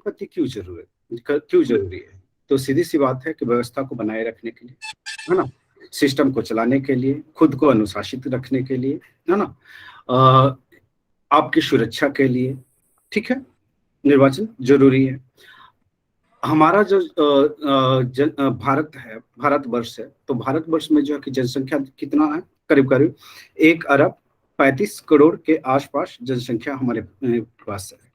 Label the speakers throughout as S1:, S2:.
S1: राष्ट्रपति क्यों जरूरी है? तो सीधी सी बात है कि व्यवस्था को बनाए रखने के लिए, है ना, सिस्टम को चलाने के लिए, खुद को अनुशासित रखने के लिए, है ना, आपकी सुरक्षा के लिए, ठीक है, निर्वाचन जरूरी है। हमारा जो भारत है, भारतवर्ष है, तो भारतवर्ष में जो है कि जनसंख्या कितना है? करीब करीब 1 अरब 35 करोड़ के आसपास जनसंख्या हमारे पास है।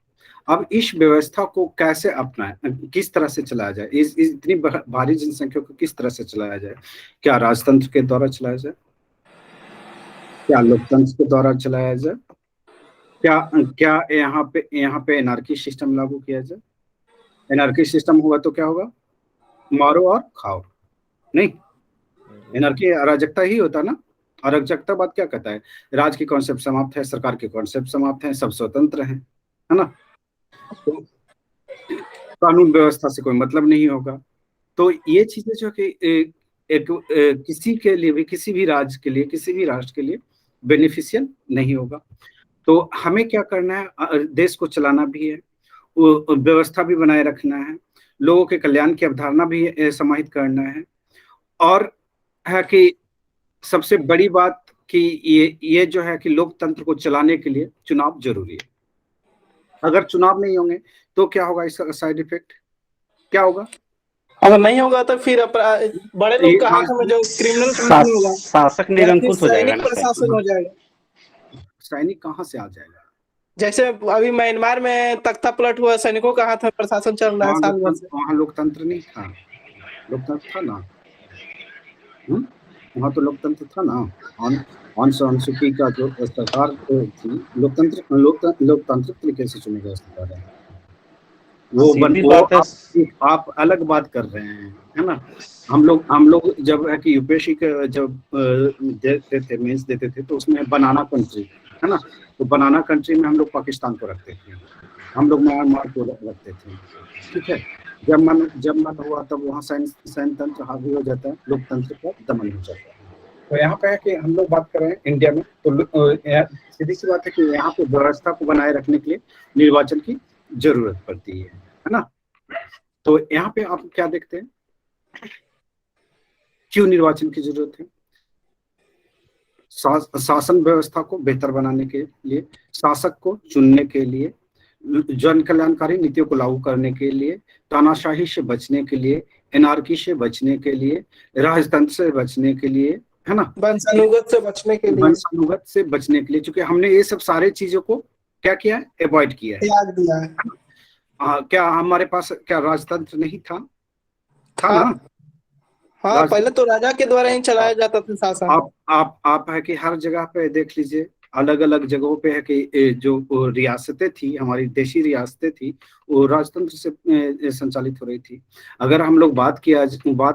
S1: अब इस व्यवस्था को कैसे अपनाएं, किस तरह से चलाया जाए, इस इतनी भारी जनसंख्या को किस तरह से चलाया जाए? क्या राजतंत्र के द्वारा चलाया जाए? क्या लोकतंत्र के द्वारा चलाया जाए? क्या क्या यहाँ पे एनार्की सिस्टम लागू किया जाए? एनार्की सिस्टम हुआ तो क्या होगा? मारो और खाओ। नहीं, एनार्की अराजकता ही होता ना। अराजकता बात क्या कहता है? राज की कॉन्सेप्ट समाप्त है, सरकार के कॉन्सेप्ट समाप्त है, सब स्वतंत्र हैं, है ना। तो कानून व्यवस्था से कोई मतलब नहीं होगा। तो ये चीजें जो कि किसी के लिए भी, किसी भी राज्य के लिए, किसी भी राष्ट्र के लिए बेनिफिशियल नहीं होगा। तो हमें क्या करना है? देश को चलाना भी है, व्यवस्था भी बनाए रखना है, लोगों के कल्याण की अवधारणा भी समाहित करना है, और है कि सबसे बड़ी बात कि ये जो है कि लोकतंत्र को चलाने के लिए चुनाव जरूरी है। अगर चुनाव नहीं होंगे तो क्या होगा? इसका साइड इफेक्ट क्या होगा?
S2: अगर नहीं होगा तो फिर बड़े लोग का हाथ में जो क्रिमिनल होगा,
S3: शासक निरंकुश हो जाएगा
S2: सैनिक
S3: ना।
S2: प्रशासन हो जाएगा।
S1: सैनिक कहाँ से आ जाएगा?
S2: जैसे अभी म्यांमार में तख्ता पलट हुआ, सैनिकों का हाथ में प्रशासन चल रहा है साल भर से।
S1: वहाँ लोकतंत्र नहीं था, लोकतंत्र था ना। वहाँ तो लोकतंत्र था ना। ऑन सान सू की का जो सरकार थी, लोकतांत्रिक तरीके से चुनी गई सरकार है। आप अलग बात कर रहे हैं, है ना। हम लोग जब है कि यूपीएससी का जब देते थे, मेंस देते थे, तो उसमें बनाना कंट्री, है ना, तो बनाना कंट्री में हम लोग पाकिस्तान को रखते थे, हम लोग म्यांमार को रखते थे, ठीक है। जब मन हुआ तब वहाँ सैन्य तंत्र हावी हो जाता है, लोकतंत्र का दमन हो जाता है। तो यहाँ पे है कि हम लोग बात कर रहे हैं इंडिया में, तो सीधी सी बात है कि यहाँ पे व्यवस्था को बनाए रखने के लिए निर्वाचन की जरूरत पड़ती है ना। तो यहाँ पे आप क्या देखते हैं, क्यों निर्वाचन की जरूरत है? शासन व्यवस्था को बेहतर बनाने के लिए, शासक को चुनने के लिए, जन कल्याणकारी नीतियों को लागू करने के लिए, तानाशाही से बचने के लिए, एनार्की से बचने के लिए, राजतंत्र से बचने के लिए, है ना,
S2: वंशानुगत से बचने के लिए,
S1: वंशानुगत से बचने के लिए, क्योंकि हमने ये सब सारे चीजों को क्या किया है? अवॉइड किया है,
S2: त्याग दिया है।
S1: क्या हमारे पास क्या राजतंत्र नहीं था? था ना।
S2: हाँ, पहले तो राजा के द्वारा ही चलाया जाता था शासन।
S1: आप है कि हर जगह पे देख लीजिए, अलग अलग जगहों पे है कि जो रियासतें थी, हमारी देशी रियासतें थी, वो राजतंत्र से संचालित हो रही थी। अगर हम लोग बात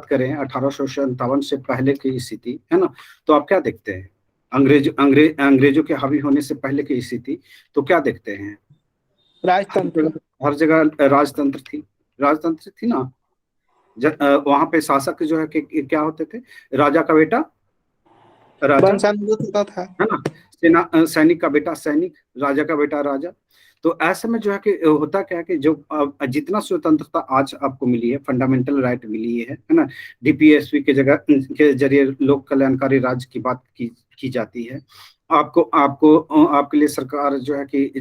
S1: करें 1857 से पहले की स्थिति, है ना, तो आप क्या देखते हैं? अंग्रेजों के हावी होने से पहले की स्थिति, तो क्या देखते हैं?
S2: राजतंत्र,
S1: हर जगह राजतंत्र थी ना। वहां पे शासक जो है कि क्या होते थे? राजा का बेटा राजा,
S2: होता था,
S1: है ना, सैनिक का बेटा सैनिक, राजा का बेटा राजा। तो ऐसे में जो है कि होता क्या है कि जो जितना स्वतंत्रता आज आपको मिली है, फंडामेंटल राइट मिली है ना, डीपीएसपी के जरिए लोक कल्याणकारी राज्य की बात की जाती है। आपके लिए सरकार जो है कि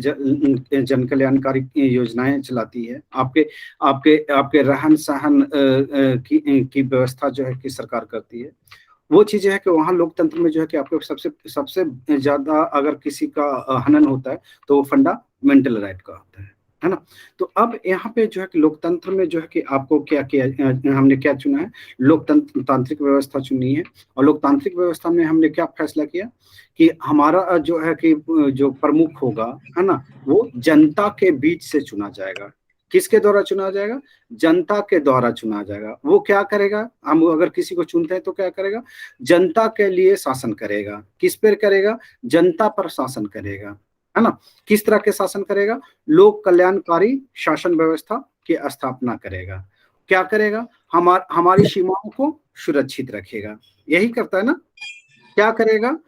S1: जन कल्याणकारी योजनाएं चलाती है, आपके आपके आपके रहन सहन की व्यवस्था जो है कि सरकार करती है। वो चीजें है कि वहाँ लोकतंत्र में जो है कि आपको सबसे ज्यादा अगर किसी का हनन होता है तो वो फंडामेंटल राइट का होता है ना। तो अब यहाँ पे जो है कि लोकतंत्र में जो है कि आपको क्या किया, हमने क्या चुना है? तांत्रिक व्यवस्था चुनी है, और लोकतांत्रिक व्यवस्था में हमने क्या फैसला किया कि हमारा जो है कि जो प्रमुख होगा, है ना, वो जनता के बीच से चुना जाएगा। किसके द्वारा चुना जाएगा? जनता के द्वारा चुना जाएगा। वो क्या करेगा? हम अगर किसी को चुनते हैं तो क्या करेगा? जनता के लिए शासन करेगा। किस पर करेगा? जनता पर शासन करेगा, है ना। किस तरह के शासन करेगा? लोक कल्याणकारी शासन व्यवस्था की स्थापना करेगा। क्या करेगा? हमारी सीमाओं को सुरक्षित रखेगा। यही करता है ना। क्या करेगा?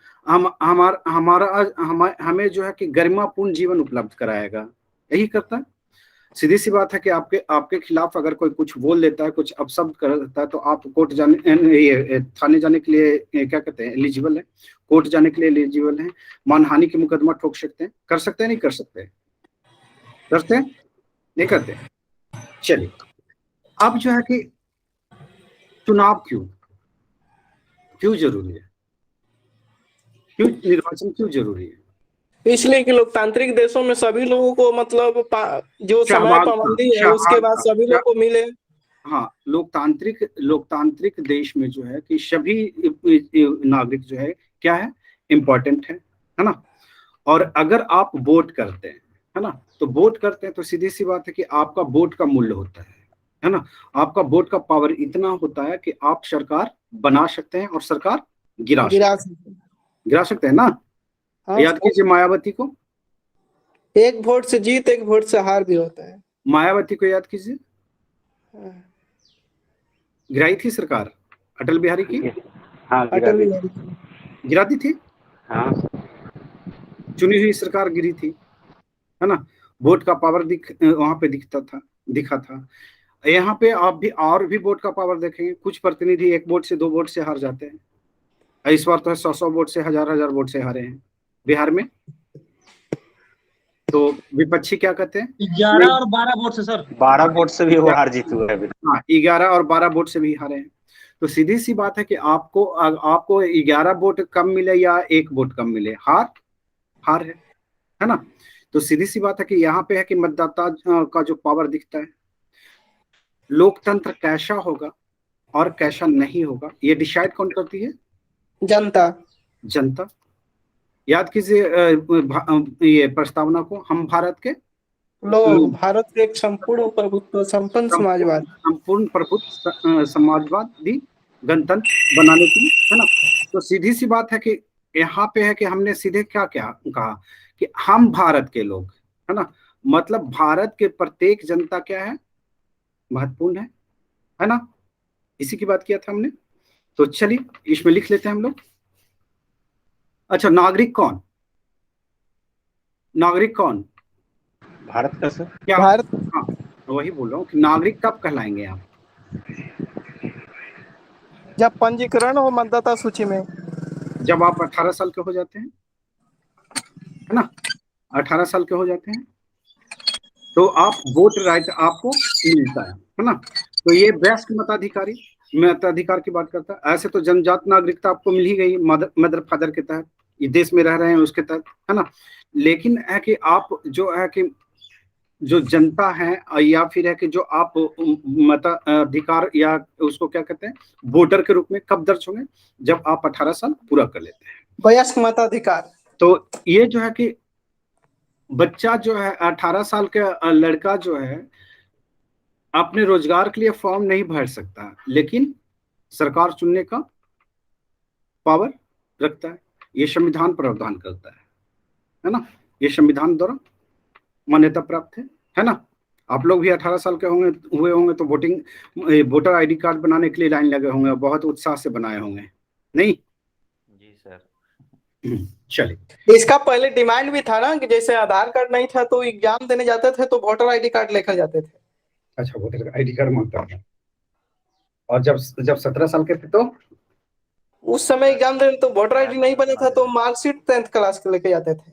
S1: हमें जो है कि गरिमापूर्ण जीवन उपलब्ध कराएगा। यही करता है। सीधी सी बात है कि आपके आपके खिलाफ अगर कोई कुछ बोल देता है, कुछ अपशब्द कर देता है, तो आप कोर्ट जाने, ये थाने जाने के लिए क्या कहते हैं, एलिजिबल है, कोर्ट जाने के लिए एलिजिबल है, मानहानि की मुकदमा ठोक सकते हैं, कर सकते हैं, नहीं कर सकते, करते हैं, नहीं करते। चलिए, अब जो है कि चुनाव क्यों क्यों जरूरी है, क्यों निर्वाचन क्यों जरूरी है?
S2: इसलिए कि लोकतांत्रिक देशों में सभी लोगों को मतलब जो समय
S1: सहभागिता,
S2: पाबंदी है उसके बाद सभी लोग को मिले।
S1: हाँ, लोकतांत्रिक लोकतांत्रिक देश में जो है कि सभी नागरिक जो है क्या है, इम्पोर्टेंट है ना। और अगर आप वोट करते हैं, है ना, तो वोट करते हैं तो सीधी सी बात है कि आपका वोट का मूल्य होता है ना। आपका वोट का पावर इतना होता है कि आप सरकार बना सकते हैं और सरकार गिरा
S2: गिरा
S1: सकते हैं,
S2: सकते।
S1: गिरा सकते हैं ना।
S2: हाँ,
S1: याद कीजिए मायावती को,
S2: एक वोट से जीत एक वोट से हार भी होता है।
S1: मायावती को याद कीजिए,
S2: हाँ,
S1: गिराई थी सरकार अटल बिहारी की,
S3: हाँ गिरा
S2: अटल
S3: दी
S2: बिहारी
S3: थी।
S2: की।
S1: गिरा दी थी,
S3: हाँ
S1: चुनी हुई सरकार गिरी थी, है ना। वोट का पावर वहां पे दिखा था। यहाँ पे आप भी और भी वोट का पावर देखेंगे, कुछ प्रतिनिधि एक वोट से दो वोट से हार जाते हैं। इस बार तो 100 वोट से, हजार हजार वोट से हारे हैं बिहार में। तो विपक्षी क्या कहते हैं,
S4: 11
S1: नहीं,
S4: और 12 वोट से सर।
S3: 12 वोट से भी वो हार जीत हुआ है अभी।
S1: हाँ, 11 और 12 वोट से भी हारे हैं। तो सीधी सी बात है कि आपको 11 वोट कम मिले या एक वोट कम मिले, हार हार है ना। तो सीधी सी बात है कि यहाँ पे है कि मतदाता का जो पावर दिखता है, लोकतंत्र कैसा होगा और कैसा नहीं होगा, ये डिसाइड कौन करती है,
S2: जनता।
S1: जनता। याद कीजिए ये प्रस्तावना को, हम भारत के
S2: लोग भारत के एक संपूर्ण प्रभुत्व संपन्न
S1: संपूर्ण
S2: समाजवाद।
S1: संपूर्ण प्रभुत्व समाजवादी गणतंत्र बनाने के लिए, है ना। तो सीधी सी बात है कि यहाँ पे है कि हमने सीधे क्या क्या कहा कि हम भारत के लोग, है ना, मतलब भारत के प्रत्येक जनता क्या है, महत्वपूर्ण है ना। इसी की बात किया था हमने। तो चलिए इसमें लिख लेते हैं हम लोग। अच्छा, नागरिक कौन, नागरिक कौन,
S3: भारत का सर।
S1: क्या,
S2: भारत।
S1: हाँ, वही बोल रहा हूँ कि नागरिक कब कहलाएंगे आप,
S2: जब पंजीकरण हो मतदाता सूची में।
S1: जब आप 18 साल के हो जाते हैं, है ना, 18 साल के हो जाते हैं तो आप वोट राइट आपको मिलता है ना। तो ये वयस्क मताधिकारी, मताधिकार की बात करता है। ऐसे तो जन्मजात नागरिकता आपको मिल ही गई, मदर फादर के तहत, ये देश में रह रहे हैं उसके तहत, है ना। लेकिन है कि आप जो है कि जो जनता है या फिर है कि जो आप मताधिकार या उसको क्या कहते हैं, वोटर के रूप में कब दर्ज होंगे, जब आप 18 साल पूरा कर लेते हैं।
S2: वयस्क मताधिकार।
S1: तो ये जो है कि बच्चा जो है 18 साल का लड़का जो है अपने रोजगार के लिए फॉर्म नहीं भर सकता, लेकिन सरकार चुनने का पावर रखता है। ये संविधान प्रावधान करता है ना। ये संविधान द्वारा मान्यता प्राप्त है ना। आप लोग भी 18 साल के हुए होंगे तो वोटर आईडी कार्ड बनाने के लिए लाइन लगे होंगे, बहुत उत्साह से बनाए होंगे, नहीं?
S5: जी सर।
S1: चलिए,
S2: इसका पहले डिमांड भी था ना कि जैसे आधार कार्ड नहीं था तो एग्जाम देने जाते थे तो वोटर आईडी कार्ड लेकर जाते थे।
S1: अच्छा, वोटर आईडी कार्ड मांगता था। और जब जब 17 साल के थे तो
S2: उस समय एग्जाम देने तो वोटर आईडी नहीं बने था तो मार्कशीट 10th क्लास के लेके जाते थे।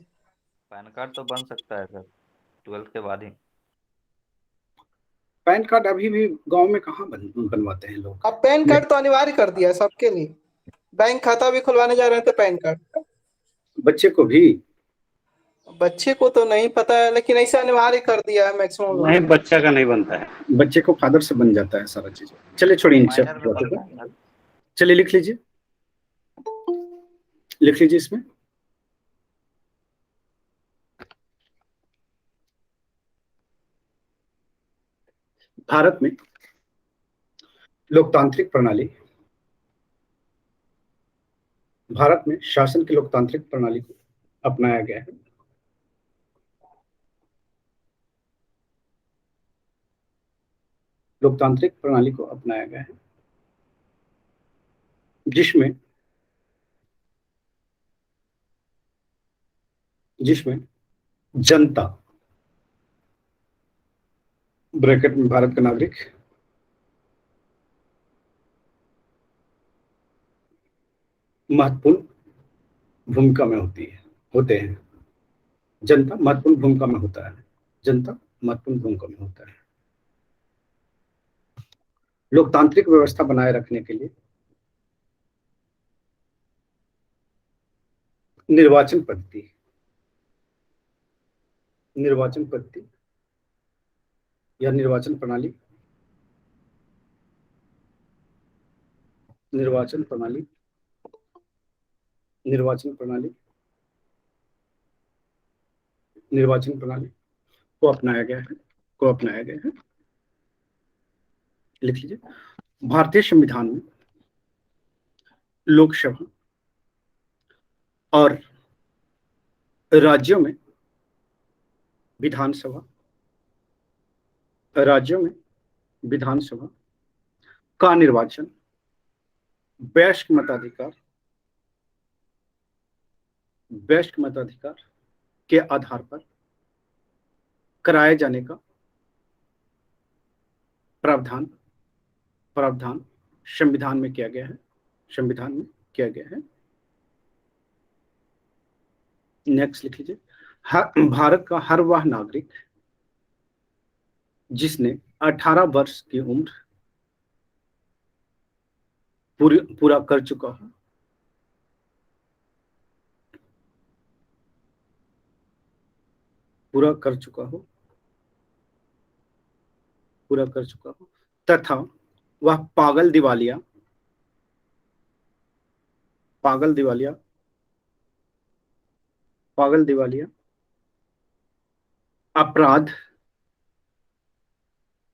S5: पैन कार्ड तो बन सकता है सर 12th के बाद ही।
S1: पैन कार्ड अभी भी गांव में कहाँ बनवाते हैं लोग।
S2: अब पैन कार्ड तो अनिवार्य कर दिया है सबके लिए। बैंक खाता भी खुलवाने जा रहे थे पैन कार्ड।
S1: बच्चे को भी,
S2: बच्चे को तो नहीं पता है लेकिन ऐसे अनिवार्य कर दिया है मैक्सिमम लोग।
S3: नहीं, बच्चा का नहीं बनता है।
S1: बच्चे को फादर से बन जाता है सारा चीज। चलिए छोड़िए इन सब
S5: माइनर में
S1: बातों
S5: बनता
S1: को।
S5: है सर।
S1: चलिए लिख लीजिए, लिख लीजिए इसमें। भारत में लोकतांत्रिक प्रणाली, भारत में शासन की लोकतांत्रिक प्रणाली को अपनाया गया है। लोकतांत्रिक प्रणाली को अपनाया गया है जिसमें जिसमें जनता ब्रैकेट में भारत का नागरिक महत्वपूर्ण भूमिका में होते हैं। जनता महत्वपूर्ण भूमिका में होता है। जनता महत्वपूर्ण भूमिका में होता है। लोकतांत्रिक व्यवस्था बनाए रखने के लिए निर्वाचन पद्धति या निर्वाचन प्रणाली को अपनाया गया है। लिख लीजिए, भारतीय संविधान में लोकसभा और राज्यों में विधानसभा का निर्वाचन वयस्क मताधिकार के आधार पर कराए जाने का प्रावधान संविधान में किया गया है। नेक्स्ट लिख लीजिए, भारत का हर वह नागरिक जिसने 18 वर्ष की उम्र पूरा कर चुका हो तथा वह पागल दिवालिया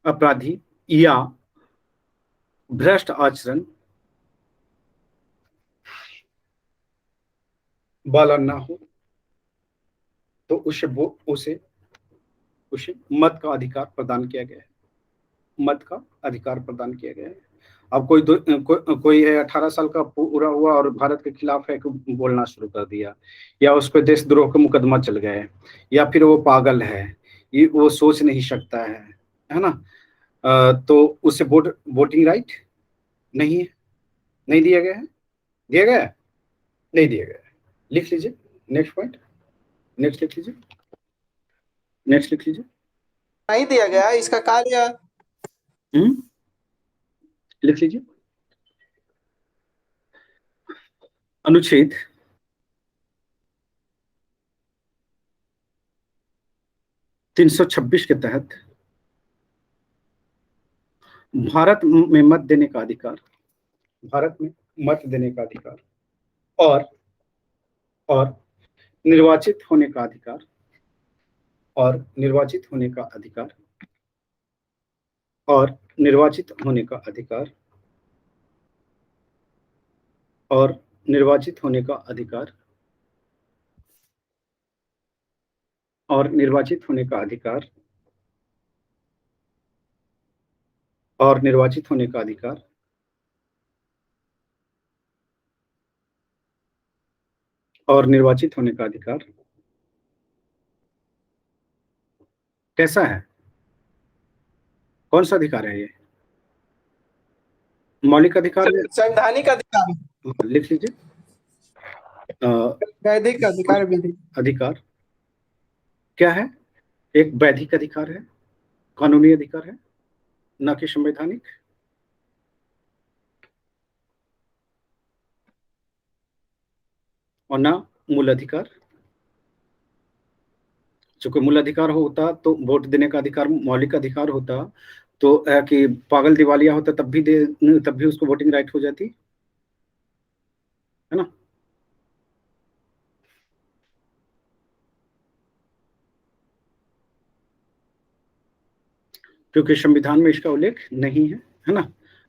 S1: अपराधी या भ्रष्ट आचरण वाला ना हो तो उसे मत का अधिकार प्रदान किया गया है। अब कोई है 18 साल का पूरा हुआ और भारत के खिलाफ है बोलना शुरू कर दिया, या उस पर देशद्रोह का मुकदमा चल गया है, या फिर वो पागल है, ये वो सोच नहीं सकता है ना, तो उसे वोटिंग राइट नहीं दिया गया है। नहीं दिया गया है। लिख लीजिए नेक्स्ट पॉइंट। नेक्स्ट लिख लीजिए।
S2: नहीं दिया गया इसका कार्य।
S1: लिख लीजिए, अनुच्छेद 326 के तहत भारत में मत देने का अधिकार और निर्वाचित होने का अधिकार और निर्वाचित होने का अधिकार और निर्वाचित होने का अधिकार और निर्वाचित होने का अधिकार और निर्वाचित होने का अधिकार और निर्वाचित होने का अधिकार और निर्वाचित होने का अधिकार कैसा है? कौन सा अधिकार है ये? मौलिक अधिकार,
S2: संवैधानिक अधिकार।
S1: लिख लीजिए,
S2: वैधिक अधिकार। विधि
S1: अधिकार क्या है? एक वैधिक अधिकार है, कानूनी अधिकार है, ना कि संवैधानिक। और ना मूल अधिकार। चूंकि मूल अधिकार होता तो वोट देने का अधिकार मौलिक अधिकार होता, तो कि पागल दिवालिया होता तब भी उसको वोटिंग राइट हो जाती है ना। क्योंकि संविधान में इसका उल्लेख नहीं है ना।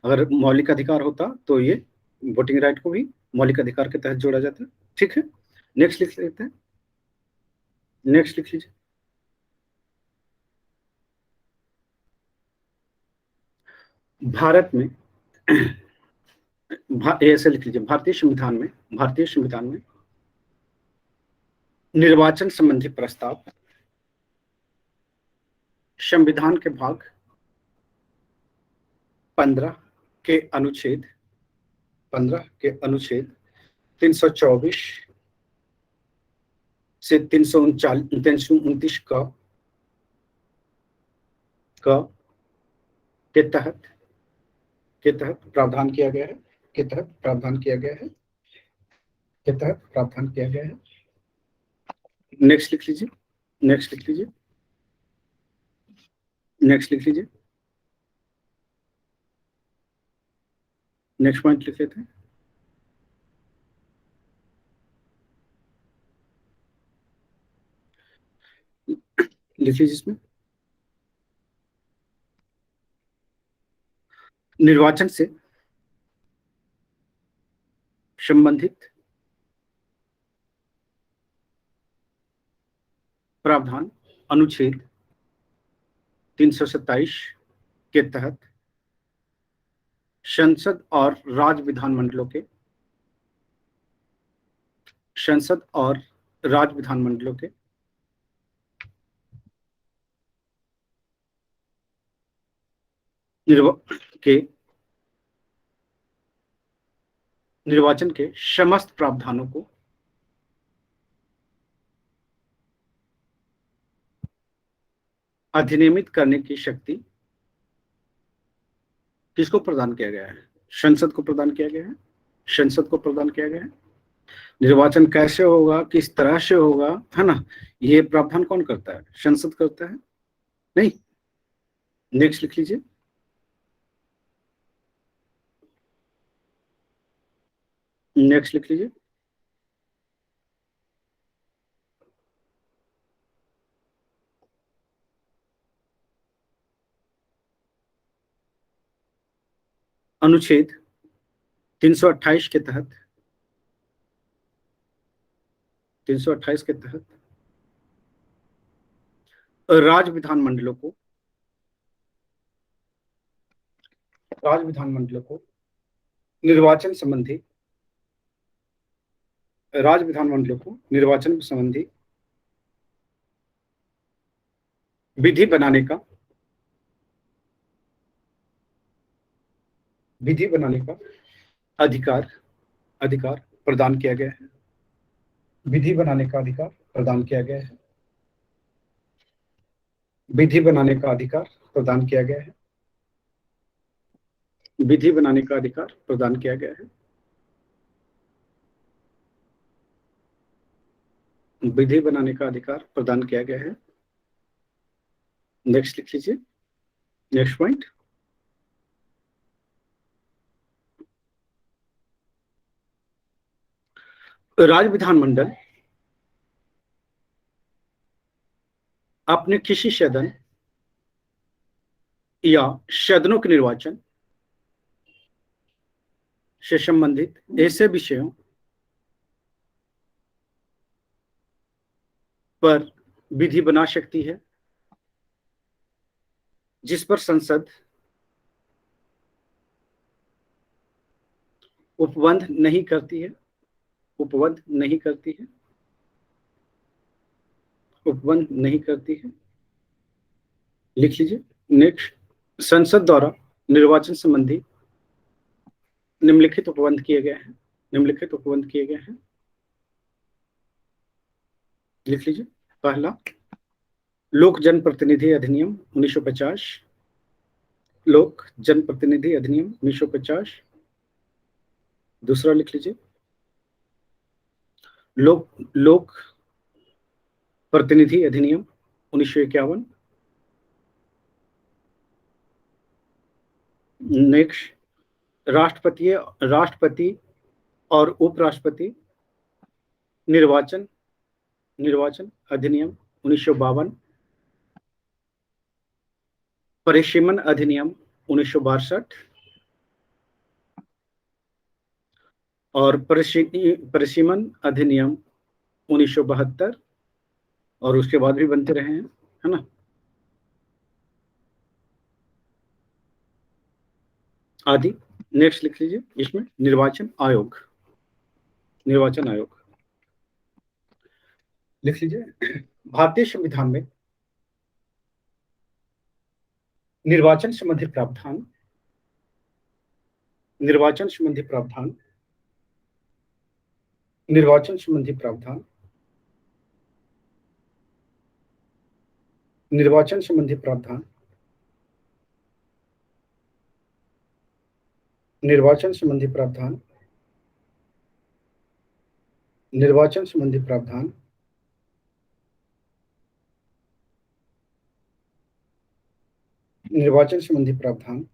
S1: अगर मौलिक अधिकार होता तो ये वोटिंग राइट को भी मौलिक अधिकार के तहत जोड़ा जाता। ठीक है, नेक्स्ट लिख लेते हैं। नेक्स्ट लिख लीजिए, भारत में ऐसे लिख लीजिए, भारतीय संविधान में निर्वाचन संबंधी प्रस्ताव संविधान के भाग 15 के अनुच्छेद 324 से 329 के तहत प्रावधान किया गया है, नेक्स्ट लिख लीजिए, नेक्स्ट पॉइंट लिख लेते हैं। लिख लीजिए इसमें, निर्वाचन से संबंधित प्रावधान अनुच्छेद 327 के तहत संसद और राज्य विधानमंडलों के निर्वाचन के समस्त प्रावधानों को अधिनियमित करने की शक्ति किसको प्रदान किया गया है? संसद को प्रदान किया गया है। निर्वाचन कैसे होगा, किस तरह से होगा, है ना, ये प्रावधान कौन करता है? संसद करता है, नहीं? नेक्स्ट लिख लीजिए, अनुच्छेद 328 के तहत राज्य विधानमंडलों को निर्वाचन संबंधी विधि बनाने का अधिकार प्रदान किया गया है। विधि बनाने का अधिकार प्रदान किया गया है। विधि बनाने का अधिकार प्रदान किया गया है। विधि बनाने का अधिकार प्रदान किया गया है। विधि बनाने का अधिकार प्रदान किया गया है। नेक्स्ट लिख लीजिए, नेक्स्ट पॉइंट, राज्य विधानमंडल अपने किसी सदन या सदनों के निर्वाचन से संबंधित ऐसे विषयों पर विधि बना सकती है जिस पर संसद उपबंध नहीं करती है। लिख लीजिए, नेक्स्ट, संसद द्वारा निर्वाचन संबंधी निम्नलिखित उपबंध किए गए हैं। लिख लीजिए, पहला, लोक जनप्रतिनिधि अधिनियम 1950। दूसरा लिख लीजिए, लोक प्रतिनिधि अधिनियम 1951। नेक्स्ट, राष्ट्रपति और उपराष्ट्रपति निर्वाचन अधिनियम 1952। परिसीमन अधिनियम 1962 और परिसीमन अधिनियम 1972, और उसके बाद भी बनते रहे हैं, है ना। आदि। नेक्स्ट लिख लीजिए इसमें, निर्वाचन आयोग लिख लीजिए। भारतीय संविधान में निर्वाचन संबंधी प्रावधान निर्वाचन संबंधी प्रावधान, निर्वाचन संबंधी प्रावधान, निर्वाचन संबंधी प्रावधान, निर्वाचन संबंधी प्रावधान, निर्वाचन संबंधी प्रावधान, निर्वाचन संबंधी प्रावधान,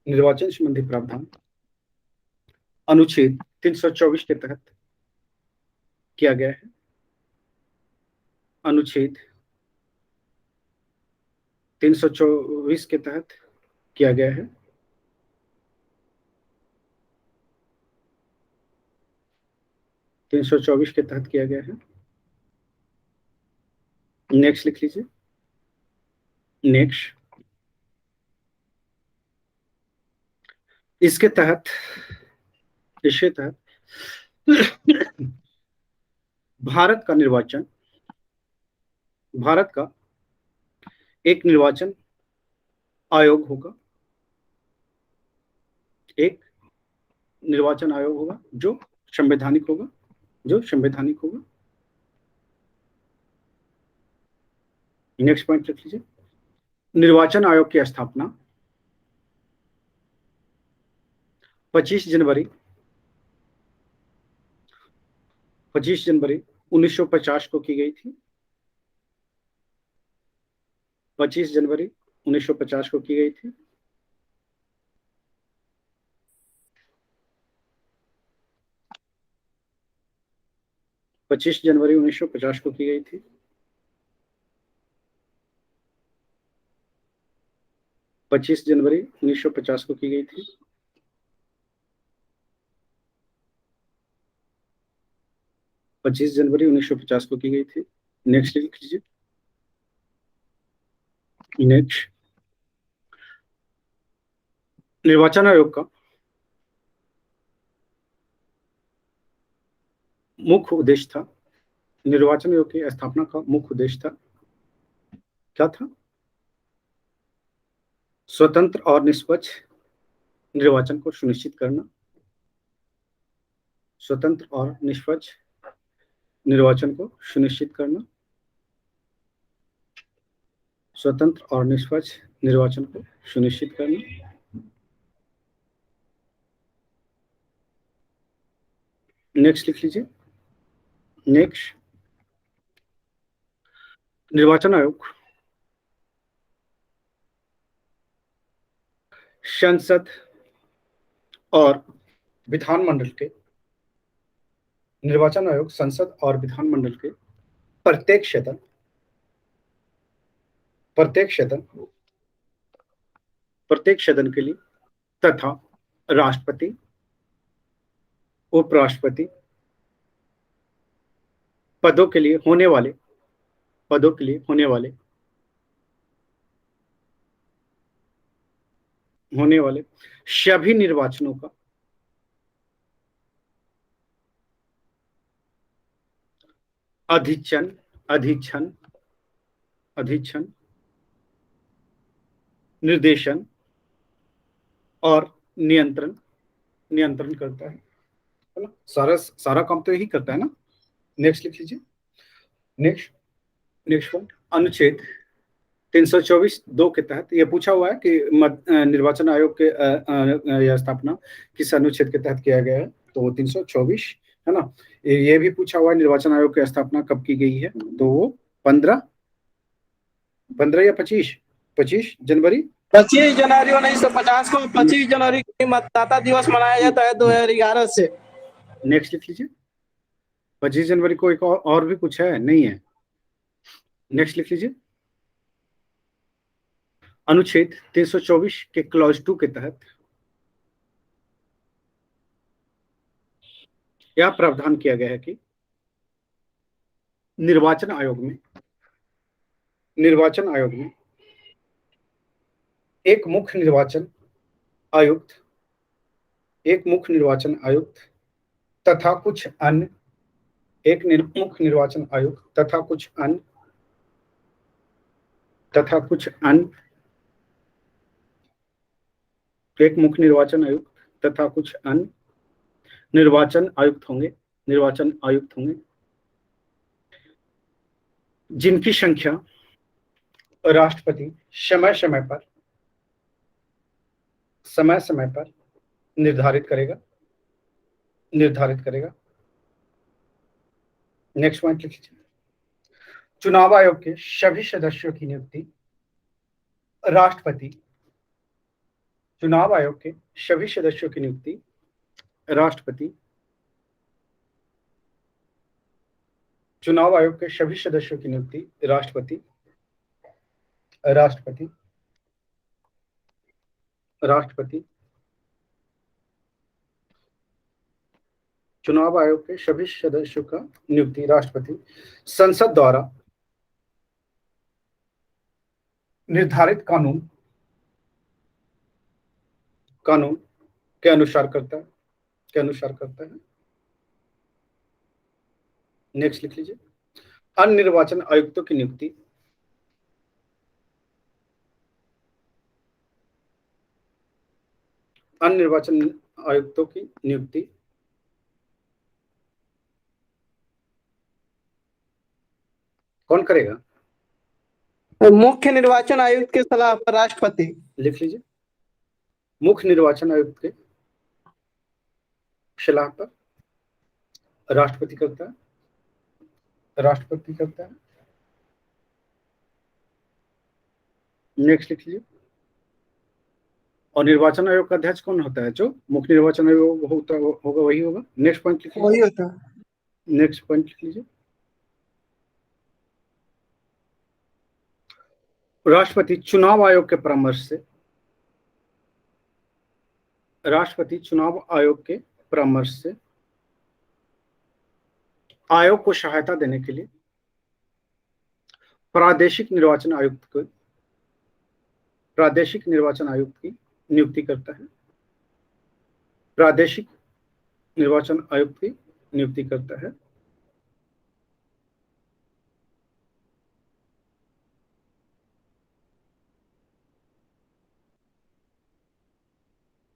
S1: निर्वाचन संबंधी प्रावधान अनुच्छेद 324 के तहत किया गया है। अनुच्छेद 324 के तहत किया गया है। के तहत किया गया है। नेक्स्ट लिख लीजिए। नेक्स्ट, इसके तहत भारत का एक निर्वाचन आयोग होगा, एक निर्वाचन आयोग होगा जो संवैधानिक होगा, नेक्स्ट पॉइंट लिख लीजिए। निर्वाचन आयोग की स्थापना 25 जनवरी 1950 को की गई थी। 25 जनवरी 1950 को की गई थी। पच्चीस जनवरी 1950 को की गई थी। 25 जनवरी 1950 को की गई थी। 25 जनवरी 1950 को की गई थी। नेक्स्ट लिख लीजिए। नेक्स्ट, निर्वाचन आयोग का मुख्य उद्देश्य था, निर्वाचन आयोग की स्थापना का मुख्य उद्देश्य था, क्या था? स्वतंत्र और निष्पक्ष निर्वाचन को सुनिश्चित करना। स्वतंत्र और निष्पक्ष निर्वाचन को सुनिश्चित करना। स्वतंत्र और निष्पक्ष निर्वाचन को सुनिश्चित करना। नेक्स्ट लिख लीजिए। नेक्स्ट, निर्वाचन आयोग संसद और विधानमंडल के, निर्वाचन आयोग संसद और विधानमंडल के प्रत्येक सदन के लिए तथा राष्ट्रपति, उपराष्ट्रपति पदों के लिए होने वाले सभी निर्वाचनों का अधिच्छन, निर्देशन और नियंत्रण करता है ना। सारा काम तो यही करता है ना। नेक्स्ट लिख लीजिए। नेक्स्ट पॉइंट, अनुच्छेद 324(2) के तहत यह पूछा हुआ है कि निर्वाचन आयोग के स्थापना किस अनुच्छेद के तहत किया गया है, तो वो 324 है ना। ये भी पूछा हुआ है निर्वाचन आयोग की स्थापना कब की गई है, तो वो 15 या 25 जनवरी
S2: 25 जनवरी 1950 को 25 जनवरी को मतदाता दिवस मनाया जाता है 2011 से।
S1: नेक्स्ट लिख लीजिए। 25 जनवरी को एक और भी कुछ है, नहीं है। नेक्स्ट लिख लीजिए। अनुच्छेद 324 के क्लॉज 2 के तहत यह प्रावधान किया गया है कि निर्वाचन आयोग में एक मुख्य निर्वाचन आयुक्त तथा कुछ अन्य एक मुख्य निर्वाचन आयुक्त तथा कुछ अन्य निर्वाचन आयुक्त होंगे जिनकी संख्या राष्ट्रपति समय समय पर निर्धारित करेगा। नेक्स्ट पॉइंट लिख लीजिए। चुनाव आयोग के सभी सदस्यों की नियुक्ति राष्ट्रपति चुनाव आयोग के सभी सदस्यों की नियुक्ति राष्ट्रपति चुनाव आयोग के सभी सदस्यों की नियुक्ति राष्ट्रपति चुनाव आयोग के सभी सदस्यों का नियुक्ति राष्ट्रपति संसद द्वारा निर्धारित कानून के अनुसार करता है। नेक्स्ट लिख लीजिए। अन्य निर्वाचन आयुक्तों की नियुक्ति कौन करेगा?
S2: मुख्य निर्वाचन आयुक्त के सलाह पर राष्ट्रपति।
S1: लिख लीजिए। मुख्य निर्वाचन आयुक्त के सलाह पर राष्ट्रपति करता है। नेक्स्ट लिख लीजिए। और निर्वाचन आयोग का अध्यक्ष कौन होता है? जो मुख्य निर्वाचन आयोग होगा वही होगा। नेक्स्ट पॉइंट लिख लीजिए।
S2: वही होता है।
S1: नेक्स्ट पॉइंट लिख लीजिए। राष्ट्रपति चुनाव आयोग के परामर्श से आयोग को सहायता देने के लिए प्रादेशिक निर्वाचन आयुक्त की नियुक्ति करता है।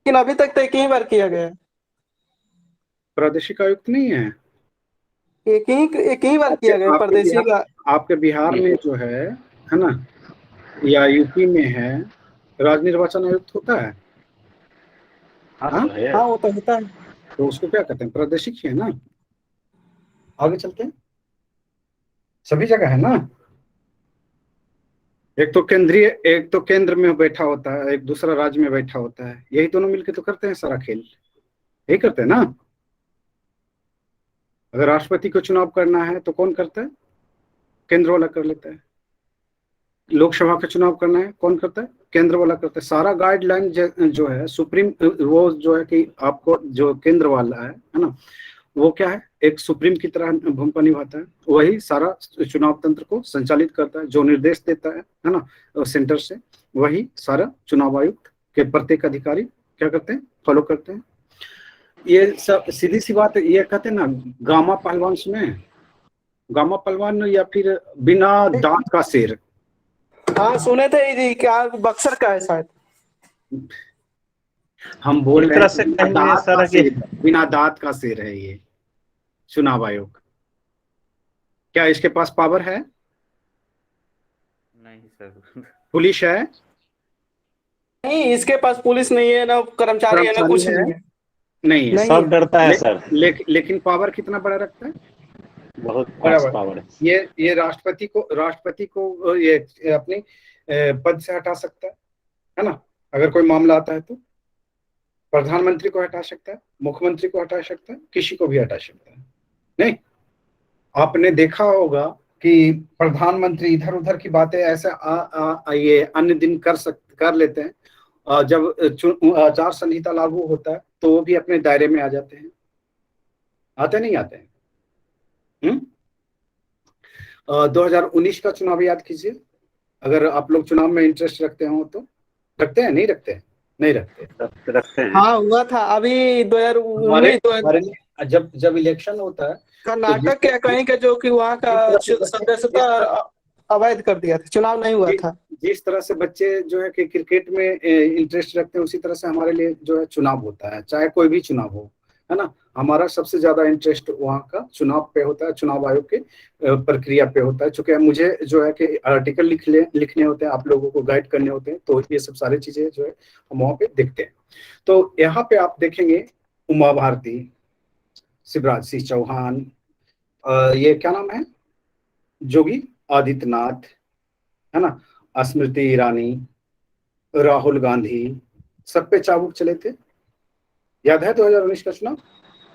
S2: लेकिन अभी तक तो एक ही बार किया गया है।
S1: प्रादेशिक आयुक्त नहीं है,
S2: एक ही बार किया गया प्रादेशिक।
S1: आपके बिहार में जो है ना, या यूपी में है, राज्य निर्वाचन आयुक्त होता है।
S2: हाँ वो तो होता है।
S1: तो उसको क्या कहते हैं? प्रादेशिक ही है ना। आगे चलते हैं। सभी जगह है ना। एक तो केंद्र में बैठा होता है, एक दूसरा राज्य में बैठा होता है। यही दोनों मिलकर तो करते हैं सारा खेल। यही करते हैं ना। अगर राष्ट्रपति को चुनाव करना है तो कौन करता है? केंद्र वाला कर लेता है। लोकसभा का चुनाव करना है, कौन करता है? केंद्र वाला करता है। सारा गाइडलाइन जो है सुप्रीम, वो जो है कि आपको जो केंद्र वाला है ना, वो क्या है? एक सुप्रीम की तरह भूमिका निभाता है। वही सारा चुनाव तंत्र को संचालित करता है। जो निर्देश देता है ना सेंटर से, वही सारा चुनाव आयुक्त के प्रत्येक अधिकारी क्या करते हैं? फॉलो करते हैं। ये सब सीधी सी बात है। ये कहते हैं ना, गामा पहलवान सुने? गामा पहलवान या फिर बिना दांत का शेर।
S2: हाँ सुने थे। क्या बक्सर का है शायद।
S1: हम बोल रहे हैं बिना दांत का शेर है ये चुनाव आयोग। क्या इसके पास पावर है?
S5: नहीं सर।
S1: पुलिस है?
S2: नहीं, इसके पास पुलिस नहीं है, ना कर्मचारी है, ना कुछ
S1: नहीं है।
S3: सब डरता है सर।
S1: लेकिन पावर कितना बड़ा रखता है?
S3: बहुत पावर है।
S1: ये राष्ट्रपति को ये अपनी पद से हटा सकता है ना। अगर कोई मामला आता है तो प्रधानमंत्री को हटा सकता है, मुख्यमंत्री को हटा सकता है, किसी को भी हटा सकता है। नहीं, आपने देखा होगा कि प्रधानमंत्री इधर उधर की बातें ऐसे ये अन्य दिन कर लेते हैं। जब आचार संहिता लागू होता है तो वो भी अपने दायरे में आ जाते हैं। नहीं आते हैं। 2019 का चुनाव याद कीजिए। अगर आप लोग चुनाव में इंटरेस्ट रखते हो तो रखते हैं? नहीं रखते हैं? नहीं रखते।
S2: हाँ हुआ था अभी 2019
S1: जब इलेक्शन होता है
S2: कर्नाटक के कहीं का, जो कि वहाँ का सदस्यता अवैध कर दिया था। चुनाव नहीं हुआ था।
S1: जिस तरह से बच्चे जो है कि क्रिकेट में इंटरेस्ट रखते हैं, उसी तरह से हमारे लिए जो है चुनाव होता है, चाहे कोई भी चुनाव हो, है ना। हमारा सबसे ज्यादा इंटरेस्ट वहाँ का चुनाव पे होता है, चुनाव आयोग के प्रक्रिया पे होता है। चूंकि मुझे जो है कि आर्टिकल लिखने होते हैं, आप लोगों को गाइड करने होते हैं, तो ये सब सारी चीजें जो है हम वहाँ पे देखते हैं। तो यहाँ पे आप देखेंगे उमा भारती, शिवराज सिंह चौहान, ये क्या नाम है, योगी आदित्यनाथ, है ना, स्मृति ईरानी, राहुल गांधी, सब पे चाबुक चले थे। याद है 2019 का चुनाव?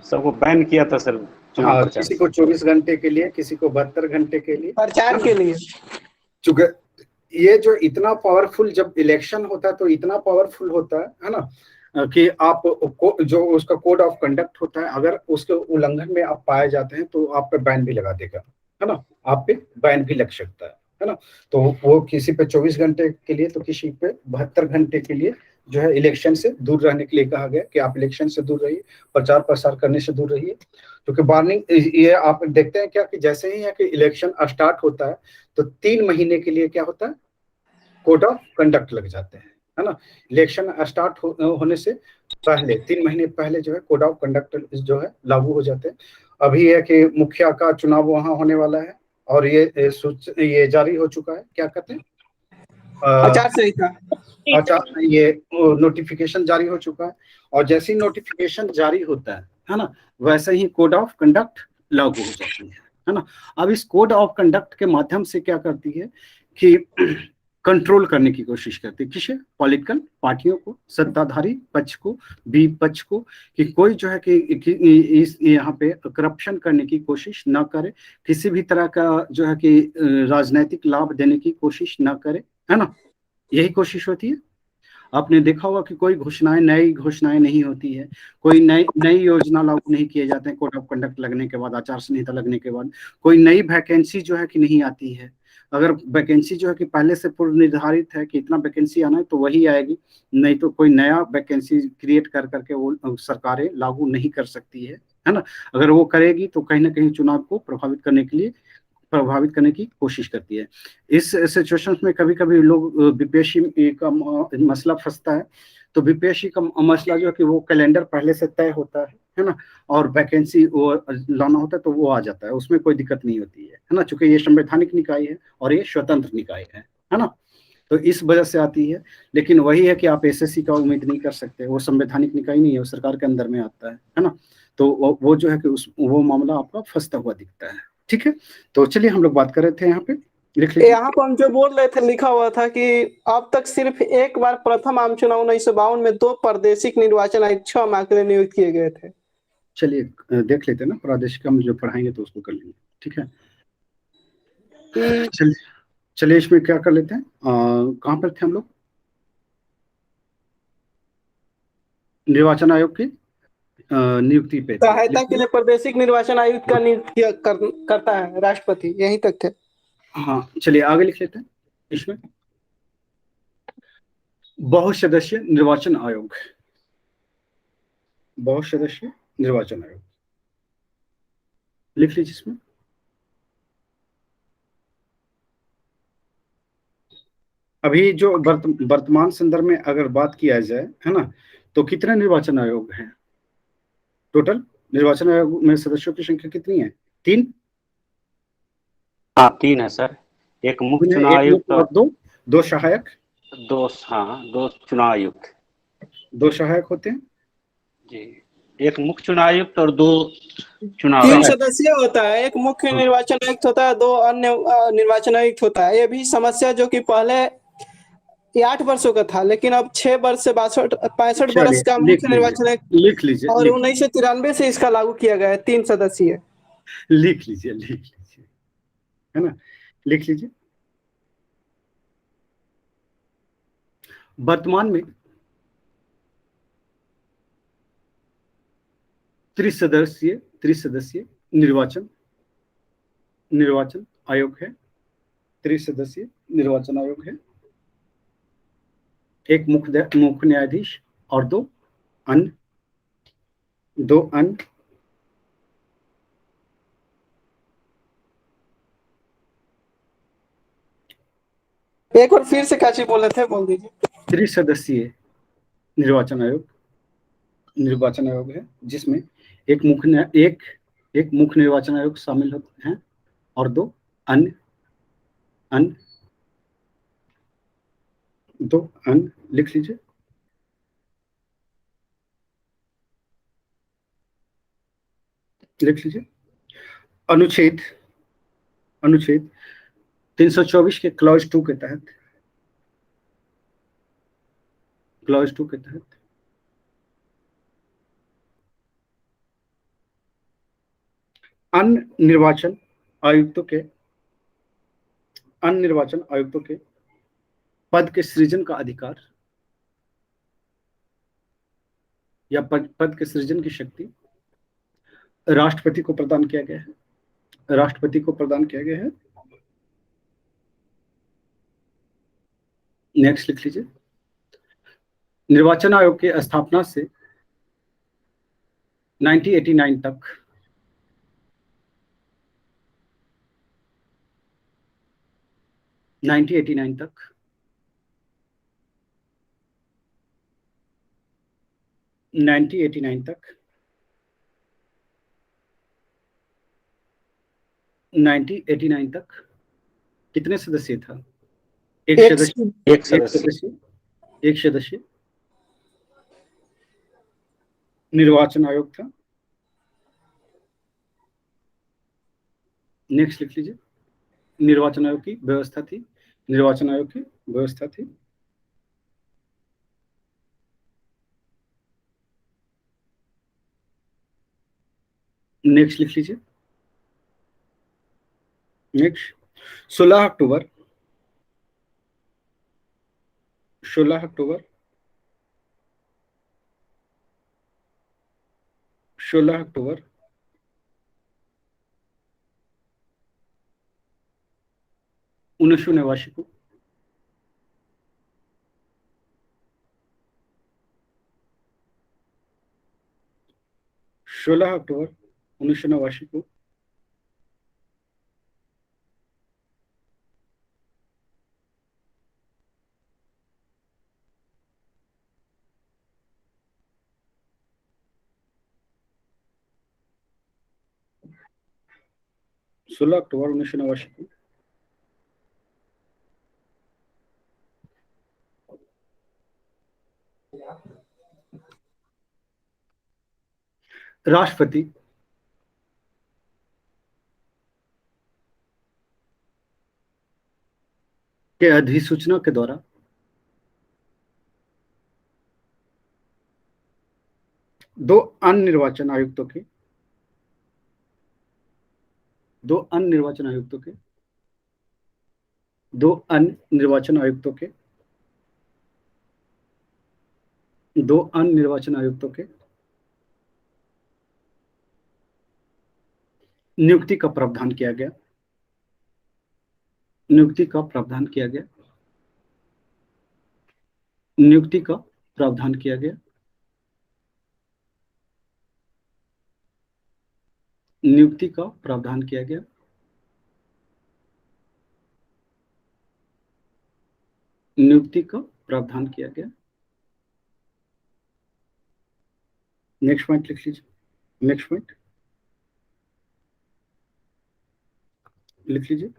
S3: सबको बैन किया था सर चुनाव
S1: हाँ,
S3: प्रचार
S1: किसी
S3: से।
S1: को 24 घंटे के लिए, किसी को 72 घंटे के लिए,
S2: प्रचार के लिए।
S1: चूंकि ये जो इतना पावरफुल, जब इलेक्शन होता है तो इतना पावरफुल होता है ना, कि आप जो उसका कोड ऑफ कंडक्ट होता है, अगर उसके उल्लंघन में आप पाए जाते हैं तो आप पे बैन भी लगा देगा, है ना, आप पे बैन भी लग सकता है ना। तो वो किसी पे 24 घंटे के लिए, तो किसी पे 72 घंटे के लिए जो है इलेक्शन से दूर रहने के लिए कहा गया कि आप इलेक्शन से दूर रहिए, प्रचार प्रसार करने से दूर रहिए। क्योंकि वार्निंग ये आप देखते हैं क्या कि जैसे ही है कि इलेक्शन स्टार्ट होता है तो 3 महीने के लिए क्या होता है, कोड ऑफ कंडक्ट लग जाते हैं, है ना। इलेक्शन स्टार्ट होने से पहले 3 महीने पहले जो है कोड ऑफ कंडक्ट जो है लागू हो जाते हैं। अभी है कि मुखिया का चुनाव वहां होने वाला है, और ये जारी हो चुका है, क्या कहते हैं,
S2: आचार संहिता।
S1: अच्छा, ये नोटिफिकेशन जारी हो चुका है। और जैसे ही नोटिफिकेशन जारी होता है ना, वैसे ही कोड ऑफ कंडक्ट लागू हो जाती है ना। अब इस कोड ऑफ कंडक्ट के माध्यम से क्या करती है कि कंट्रोल करने की कोशिश करती है, किसे, पॉलिटिकल पार्टियों को, सत्ताधारी पक्ष को, विपक्ष को, कि कोई जो है कि इस यहाँ पे करप्शन करने की कोशिश ना करे, किसी भी तरह का जो है कि राजनीतिक लाभ देने की कोशिश ना करे, है ना। यही कोशिश होती है। आपने देखा होगा कि कोई नई घोषणाएं नहीं होती है, कोई नई नई योजना लागू नहीं किए जाते हैं कोड ऑफ कंडक्ट लगने के बाद, आचार संहिता लगने के बाद कोई नई वैकेंसी जो है कि नहीं आती है। अगर वैकेंसी जो है कि पहले से पूर्व निर्धारित है कि इतना वैकेंसी आना है तो वही आएगी, नहीं तो कोई नया वैकेंसी क्रिएट कर करके वो सरकारें लागू नहीं कर सकती है ना। अगर वो करेगी तो कहीं ना कहीं चुनाव को प्रभावित करने की कोशिश करती है। इस सिचुएशन में कभी कभी लोग बीपीएससी का मसला फंसता है। तो बीपीएससी का मसला जो है कि वो कैलेंडर पहले से तय होता है ना, और वैकेंसी वो लाना होता है तो वो आ जाता है, उसमें कोई दिक्कत नहीं होती है ना, चूंकि ये संवैधानिक निकाय है और ये स्वतंत्र निकाय है ना। तो इस वजह से आती है। लेकिन वही है कि आप एसएससी का उम्मीद नहीं कर सकते, वो संवैधानिक निकाय नहीं है, वो सरकार के अंदर में आता है ना। तो वो जो है कि वो मामला आपका फंसता हुआ दिखता है। ठीक है, तो चलिए हम लोग बात कर रहे थे, यहाँ पे लिख लीजिए।
S2: यहाँ पर हम जो बोल रहे थे, लिखा हुआ था कि अब तक सिर्फ एक बार प्रथम आम चुनाव 1952 में 2 प्रादेशिक निर्वाचन आयुक्त 6 माह के लिए नियुक्त किए गए थे।
S1: चलिए देख लेते हैं ना, प्रादेशिक हम जो पढ़ाएंगे तो उसको कर लेंगे, ठीक है। चलिए चलिए इसमें क्या कर लेते हैं, कहाँ पर थे हम लोग, निर्वाचन आयोग की नियुक्ति पे थे।
S2: सहायता के लिए प्रादेशिक निर्वाचन आयुक्त का नियुक्त करता है राष्ट्रपति, यहीं तक थे।
S1: हाँ, चलिए आगे लिख लेते हैं। इसमें बहुसदस्यीय निर्वाचन आयोग, बहुसदस्यीय निर्वाचन आयोग लिख लीजिए इसमें। अभी जो वर्तमान संदर्भ में अगर बात किया जाए, है ना, तो कितने निर्वाचन आयोग हैं टोटल? निर्वाचन आयोग में सदस्यों की संख्या कितनी है? 3।
S3: हाँ 3 है सर, एक मुख्य चुनाव
S1: एक
S3: आयुक्त
S1: मुख्य और दो सहायक।
S3: 2 चुनाव आयुक्त
S1: 2 सहायक होते हैं
S3: जी, एक मुख्य चुनाव आयुक्त और 2 चुनाव
S2: 3
S3: आयुक्त।
S2: सदस्य होता है, एक मुख्य निर्वाचन आयुक्त होता है, 2 अन्य निर्वाचन आयुक्त होता है। ये भी समस्या जो कि पहले ये 8 वर्षों का था, लेकिन अब 6 वर्ष से 65 वर्ष
S1: चलिए
S2: का मुख्य निर्वाचन आयुक्त,
S1: लिख लीजिए
S2: और 1993 से इसका लागू किया गया है 3 सदस्यीय।
S1: लिख लीजिए, है ना, लिख लीजिए। वर्तमान में त्रिसदस्यीय निर्वाचन आयोग है। त्रिसदस्यीय निर्वाचन आयोग है, एक मुख्य न्यायाधीश और 2 अन्य
S2: एक बार फिर से काची बोले थे, बोल दीजिए।
S1: त्रिसदस्यीय निर्वाचन आयोग है, जिसमें एक मुख्य निर्वाचन आयोग शामिल होते हैं और दो अन्य लिख लीजिए। अनुच्छेद 324 के क्लॉज 2 के तहत अन्य निर्वाचन आयुक्तों के पद के सृजन का अधिकार या पद के सृजन की शक्ति राष्ट्रपति को प्रदान किया गया है। नेक्स्ट लिख लीजिए। निर्वाचन आयोग की स्थापना से 1989 तक कितने सदस्य था? एक सदस्य निर्वाचन आयोग था। नेक्स्ट लिख लीजिए। निर्वाचन आयोग की व्यवस्था थी। नेक्स्ट लिख लीजिए। नेक्स्ट 16 अक्टूबर 1989 को 16 अक्टूबर 1989 को राष्ट्रपति के अधिसूचना के द्वारा दो अन्य निर्वाचन आयुक्तों के दो अन्य निर्वाचन आयुक्तों के नियुक्ति का प्रावधान किया गया। नियुक्ति का प्रावधान किया गया। नियुक्ति का प्रावधान किया गया। नियुक्ति का प्रावधान किया गया। नियुक्ति का प्रावधान किया गया। नेक्स्ट पॉइंट लिख लीजिए। नेक्स्ट पॉइंट लिख लीजिए।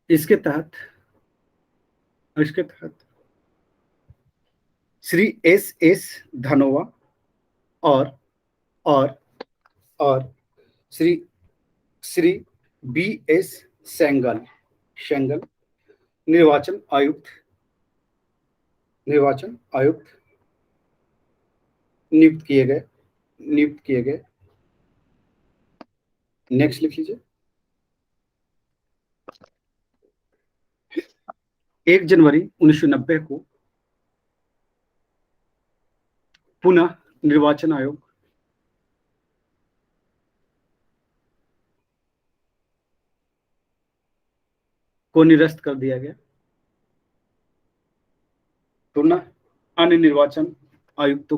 S1: इसके तहत श्री एस धनोवा और श्री BS सेंगल निर्वाचन आयुक्त नियुक्त किए गए। नेक्स्ट लिख लीजिए। 1 जनवरी 1990 को पुनः निर्वाचन आयोग को निरस्त कर दिया गया। पुनः अन्य निर्वाचन आयुक्तों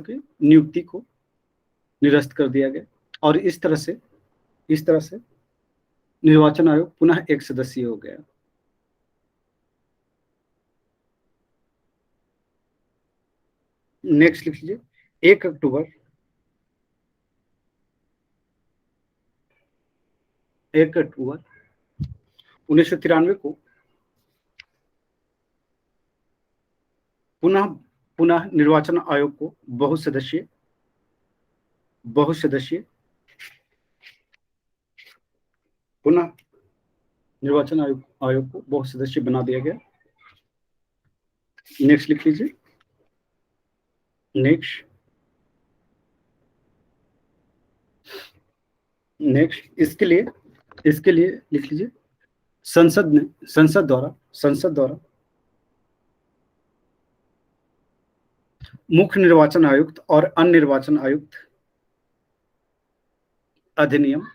S1: की नियुक्ति को निरस्त कर दिया गया। और इस तरह से निर्वाचन आयोग पुनः एक सदस्यीय हो गया। नेक्स्ट लिख लीजिए, 1 अक्टूबर 1993 को पुनः निर्वाचन आयोग को बहुसदस्यीय पुनः निर्वाचन आयोग को बहुसदस्यीय बना दिया गया। नेक्स्ट लिख लीजिए, नेक्स्ट इसके लिए लिख लीजिए, संसद द्वारा मुख्य निर्वाचन आयुक्त और अन्य निर्वाचन आयुक्त अधिनियम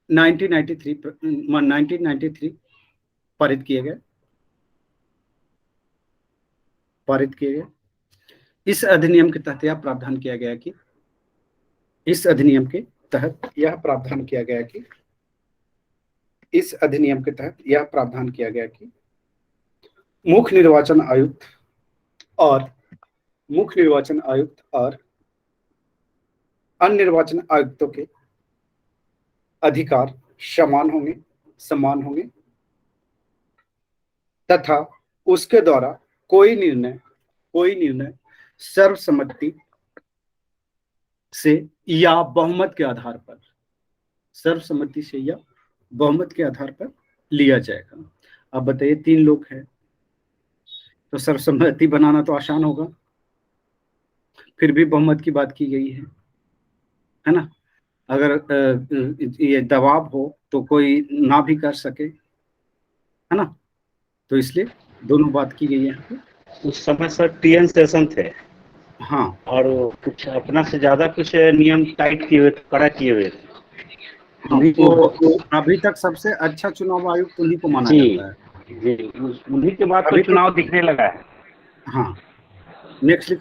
S1: 1993 पारित किए गए। इस अधिनियम के तहत यह प्रावधान किया गया कि मुख्य निर्वाचन आयुक्त और अन्य निर्वाचन आयुक्तों के अधिकार समान होंगे तथा उसके द्वारा कोई निर्णय सर्वसम्मति से या बहुमत के आधार पर लिया जाएगा। अब बताइए, 3 लोग हैं तो सर्वसम्मति बनाना तो आसान होगा, फिर भी बहुमत की बात की गई है ना। अगर ये दबाव हो तो कोई ना भी कर सके, है ना, तो इसलिए दोनों बात की गई है।
S3: उस समय सर टीएन सेशन थे।
S1: हाँ, और
S3: वो कुछ अपना से ज्यादा कुछ नियम टाइट किए हुए, कड़ा किए हुए थे।
S1: अभी तक सबसे अच्छा चुनाव आयुक्त उन्हीं को माना जाता है।
S3: जी, उन्हीं के बाद तो चुनाव दिखने लगा है।
S1: हाँ, नेक्स्ट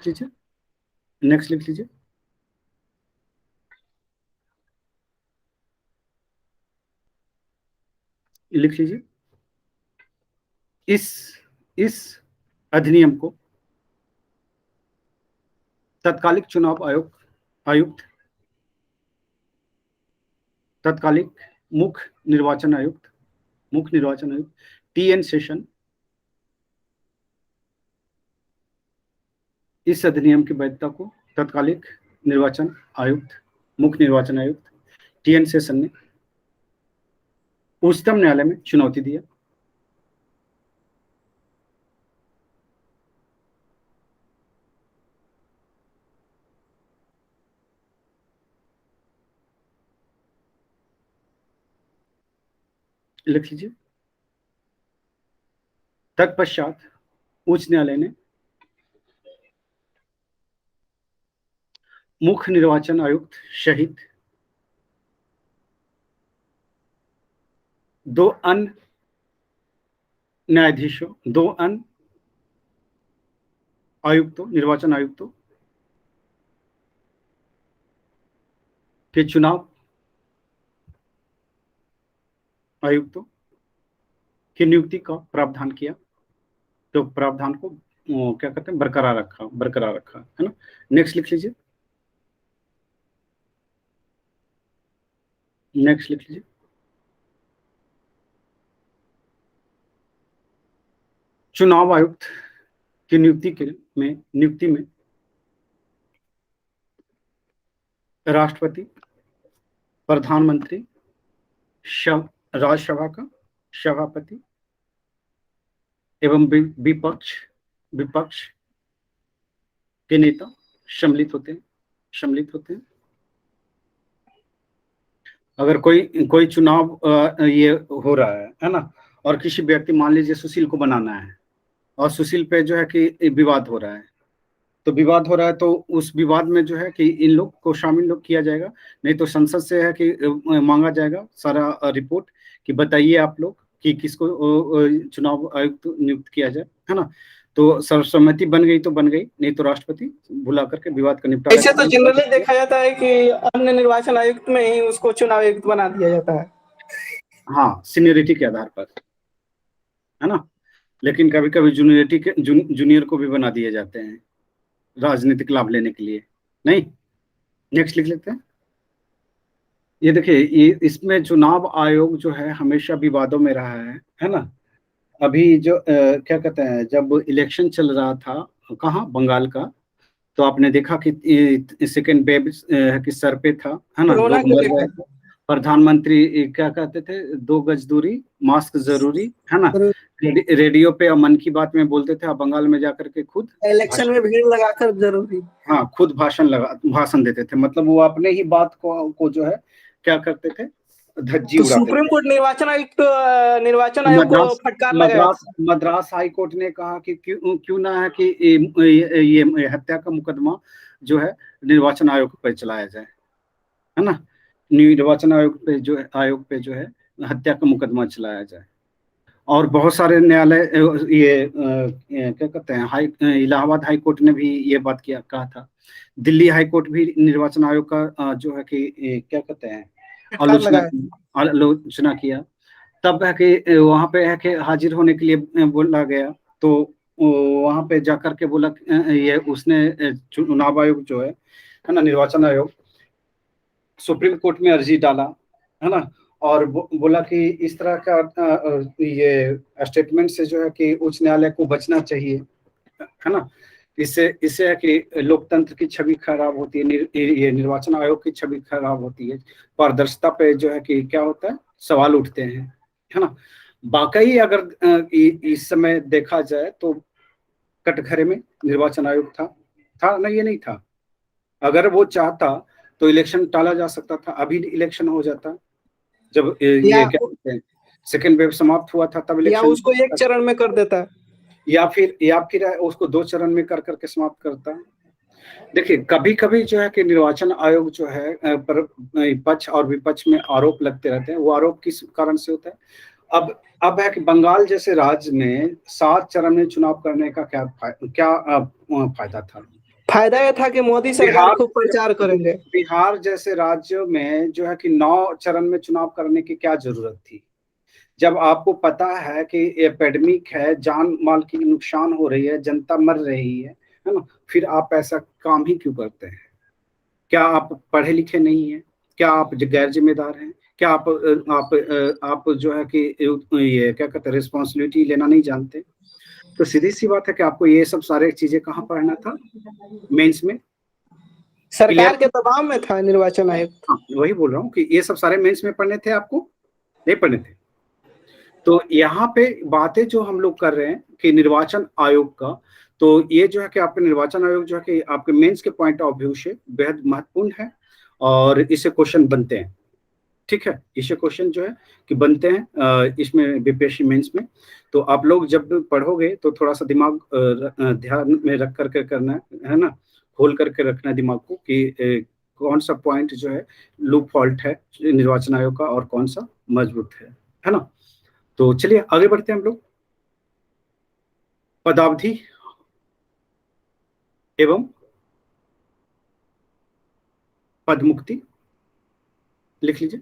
S1: लिख लीजिए, इस अधिनियम को तत्कालिक चुनाव आयुक्त, तत्कालिक मुख्य निर्वाचन आयुक्त टीएन सेशन इस अधिनियम की वैधता को तत्कालिक मुख्य निर्वाचन आयुक्त टीएन सेशन ने उच्चतम न्यायालय में चुनौती दिया। लिख लीजिए, तत्पश्चात उच्च न्यायालय ने मुख्य निर्वाचन आयुक्त सहित 2 अन्य निर्वाचन आयुक्तों के चुनाव आयुक्तों की नियुक्ति का प्रावधान किया। तो प्रावधान को क्या कहते हैं, बरकरार रखा, है ना। नेक्स्ट लिख लीजिए, चुनाव आयुक्त की नियुक्ति में राष्ट्रपति, प्रधानमंत्री, राज्यसभा का सभापति एवं विपक्ष के नेता सम्मिलित होते हैं। अगर कोई चुनाव ये हो रहा है ना, और किसी व्यक्ति, मान लीजिए सुशील को बनाना है और सुशील पे जो है कि विवाद हो रहा है, तो उस विवाद में जो है कि इन लोग को शामिल किया जाएगा। नहीं तो संसद से है कि मांगा जाएगा सारा रिपोर्ट कि बताइए आप लोग कि किसको चुनाव आयुक्त नियुक्त किया जाए, है ना। तो सर्वसम्मति बन गई तो बन गई, नहीं तो राष्ट्रपति बुला करके विवाद का निपटारा।
S2: ऐसे तो जनरली देखा जाता है कि अन्य निर्वाचन आयुक्त में ही उसको चुनाव आयुक्त बना दिया जाता है।
S1: हाँ, सीनियरिटी के आधार पर, है ना। लेकिन कभी कभी जूनियरिटी के जूनियर को भी बना दिए जाते हैं राजनीतिक लाभ लेने के लिए। नहीं, नेक्स्ट लिख लेते हैं। ये देखिए, ये इसमें चुनाव आयोग जो है हमेशा विवादों में रहा है ना। अभी जो क्या कहते हैं, जब इलेक्शन चल रहा था, कहाँ, बंगाल का, तो आपने देखा कि सेकेंड वेव की सर पे था, है ना,
S2: कोरोना
S1: लोग
S2: के
S1: मर रहे
S2: देखा
S1: थे। प्रधानमंत्री क्या कहते थे, 2 गज दूरी, मास्क जरूरी, है ना।
S2: था,
S1: रेडियो पे और मन की बात में बोलते थे, अब बंगाल में जाकर के खुद
S2: इलेक्शन में भीड़ लगाकर जरूरी।
S1: हाँ, खुद भाषण देते थे। मतलब वो अपने ही बात को जो है क्या करते थे, धज्जी
S2: तो
S1: उड़ाते
S2: सुप्रीम
S1: थे।
S2: कोर्ट निर्वाचन आयोग को
S1: मद्रास
S2: फटकार लगाया
S1: मद्रास
S2: था।
S1: मद्रास हाई कोर्ट ने कहा कि क्यों क्यों ना है कि ये हत्या का मुकदमा जो है निर्वाचन आयोग पे चलाया जाए, है ना। निर्वाचन आयोग पे जो है हत्या का मुकदमा चलाया जाए। और बहुत सारे न्यायालय, ये क्या कहते हैं, इलाहाबाद हाई कोर्ट ने भी ये बात कहा था। दिल्ली हाई कोर्ट भी निर्वाचन आयोग का जो है कि क्या कहते हैं,
S2: फटकार लगाया।
S1: आलोचना किया। तब है कि वहां पे है कि हाजिर होने के लिए बोला गया, तो वहां पे जाकर के बोला ये उसने चुनाव आयोग जो है ना, निर्वाचन आयोग, सुप्रीम कोर्ट में अर्जी डाला, है ना। और बोला कि इस तरह का ये स्टेटमेंट से जो है कि उच्च न्यायालय को बचना चाहिए, है ना। इससे इससे है कि लोकतंत्र की छवि खराब होती है, ये निर्वाचन आयोग की छवि खराब होती है, पारदर्शिता पे जो है कि क्या होता है, सवाल उठते हैं, है ना। वाकई अगर इस समय देखा जाए तो कटघरे में निर्वाचन आयोग था ना, ये नहीं था। अगर वो चाहता तो इलेक्शन टाला जा सकता था, अभी इलेक्शन हो जाता। जब
S2: या
S1: ये क्या कहते हैं, सेकेंड वेव समाप्त हुआ था तब
S2: या
S1: इलेक्शन,
S2: उसको एक चरण में कर देता है।
S1: या फिर उसको 2 चरण में कर करके समाप्त करता है। देखिए, कभी कभी जो है कि निर्वाचन आयोग जो है पर पक्ष और विपक्ष में आरोप लगते रहते हैं। वो आरोप किस कारण से होता है? अब है कि बंगाल जैसे राज्य में 7 चरण में चुनाव करने का क्या फायदा था?
S2: फायदा यह था कि मोदी सरकार
S1: बिहार
S2: खूब प्रचार करेंगे।
S1: बिहार जैसे राज्यों में जो है कि 9 चरण में चुनाव करने की क्या जरूरत थी? जब आपको पता है कि एपेडेमिक है, जान माल की नुकसान हो रही है, जनता मर रही है ना, फिर आप ऐसा काम ही क्यों करते हैं? क्या आप पढ़े लिखे नहीं हैं? क्या आप गैर जिम्मेदार हैं? क्या आप जो है कि ये क्या कहते हैं, रिस्पॉन्सिबिलिटी लेना नहीं जानते? तो सीधी सी बात है कि आपको ये सब सारे चीजें कहाँ पढ़ना था, मेंस में? क्लियर?
S2: सरकार के दबाव में था निर्वाचन आयोग।
S1: हाँ, वही बोल रहा हूँ कि ये सब सारे मेंस में पढ़ने थे आपको, नहीं पढ़ने थे। तो यहाँ पे बातें जो हम लोग कर रहे हैं कि निर्वाचन आयोग का, तो ये जो है कि आपके निर्वाचन आयोग जो है कि आपके मेंस के पॉइंट ऑफ व्यू से बेहद महत्वपूर्ण है, और इससे क्वेश्चन बनते हैं। ठीक है, इससे क्वेश्चन जो है कि बनते हैं इसमें बीपीएससी मेंस में। तो आप लोग जब पढ़ोगे तो थोड़ा सा दिमाग ध्यान में रख करके करना है ना, खोल करके रखना है दिमाग को कि कौन सा पॉइंट जो है लूप फॉल्ट है निर्वाचन आयोग का और कौन सा मजबूत है ना। तो चलिए आगे बढ़ते हैं हम लोग। पदावधि एवं पदमुक्ति लिख लीजिए।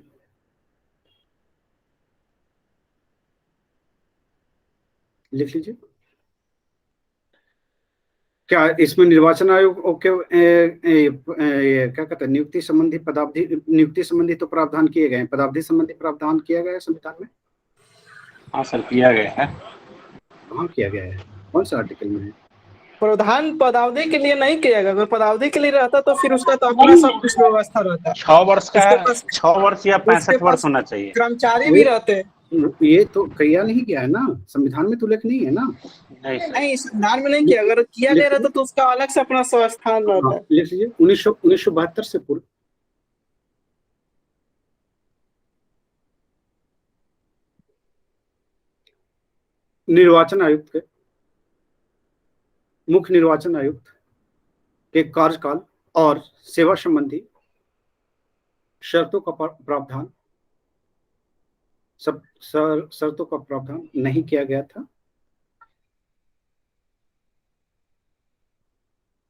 S1: लिख लीजिए। क्या इसमें निर्वाचन आयोग के क्या कहते हैं, नियुक्ति संबंधी पदावधि, नियुक्ति संबंधी तो प्रावधान किए गए हैं, पदावधि संबंधी प्रावधान किया गया है संविधान में?
S3: हाँ सर, किया गया है।
S1: कहाँ किया गया है, कौन सा आर्टिकल में है?
S2: प्रावधान पदावधि के लिए नहीं किया गया। अगर पदावधि के लिए रहता तो फिर उसका तो अपना सब कुछ व्यवस्था रहता।
S3: 6 वर्ष का
S2: उसके
S3: है,
S2: पास
S3: 6 वर्ष या
S2: उसके
S3: 65 वर्ष
S2: पास
S3: होना चाहिए।
S2: कर्मचारी भी
S1: ये
S2: रहते।
S1: ये तो किया नहीं गया है ना, संविधान में तो उल्लेख नहीं है ना।
S3: नहीं सर।
S2: नहीं, संविधान में नहीं
S1: लिख
S2: किया। अगर किया गया
S1: लीजिए।
S2: रहता तो उसका अलग से अपना संस्थान
S1: हाँ,
S2: रहता है।
S1: लिख लीजिए, 1972 से पूर्व। निर्वाचन आयुक्त के, मुख्य निर्वाचन आयुक्त के कार्यकाल और सेवा संबंधी शर्तों का प्रावधान, सब शर्तों का प्रावधान नहीं किया गया था।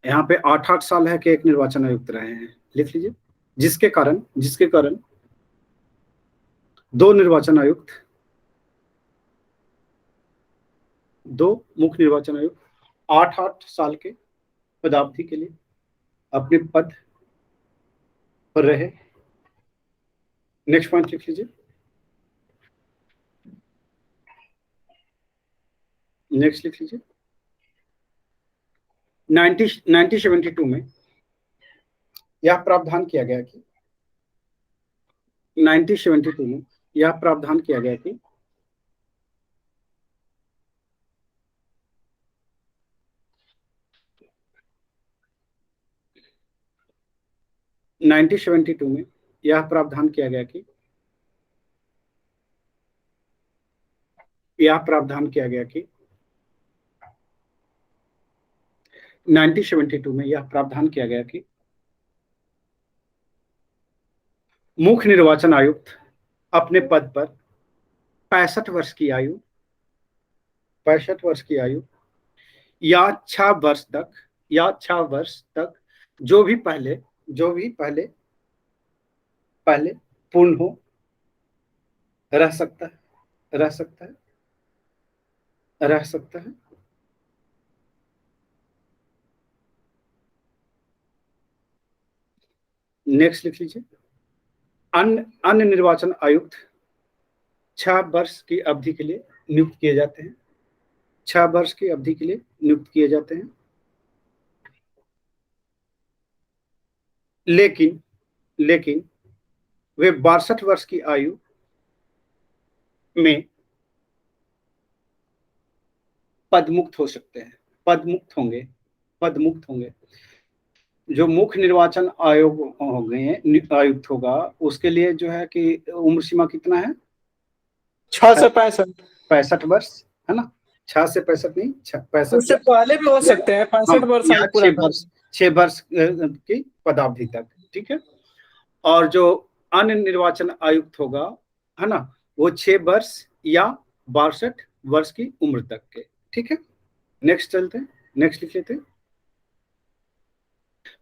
S1: यहाँ पे 8-8 साल है कि एक निर्वाचन आयुक्त रहे हैं, लिख लीजिए। जिसके कारण 2 निर्वाचन आयुक्त, 2 मुख्य निर्वाचन आयुक्त 8-8 साल के पदावधि के लिए अपने पद पर रहे। नेक्स्ट पॉइंट लिख लीजिए। नेक्स्ट लिख लीजिए। 1972 में यह प्रावधान किया गया कि 1972 में यह प्रावधान किया गया कि में यह प्रावधान किया गया कि यह प्रावधान किया गया कि 1972 में यह प्रावधान किया गया कि मुख्य निर्वाचन आयुक्त अपने पद पर 65 वर्ष की आयु 65 वर्ष की आयु या 6 वर्ष तक जो भी पहले पूर्ण हो रह सकता है। नेक्स्ट लिख लीजिए। अन्य निर्वाचन आयुक्त 6 वर्ष की अवधि के लिए नियुक्त किए जाते हैं। 6 वर्ष की अवधि के लिए नियुक्त किए जाते हैं। लेकिन वे 62 वर्ष की आयु में पदमुक्त हो सकते हैं। पदमुक्त होंगे। जो मुख्य निर्वाचन आयोग हो गए आयुक्त होगा उसके लिए जो है कि उम्र सीमा कितना है?
S2: 6 से 65।
S1: 65 वर्ष है ना। 6 से 65 नहीं, 65
S2: उससे पहले भी हो सकते हैं। 65 वर्ष आयु पूरा
S1: 6 वर्ष की पदावधि तक, ठीक है। और जो अन्य निर्वाचन आयुक्त होगा है ना, वो 6 वर्ष या 62 वर्ष की उम्र तक के, ठीक है। नेक्स्ट चलते हैं। नेक्स्ट लिख लेते हैं।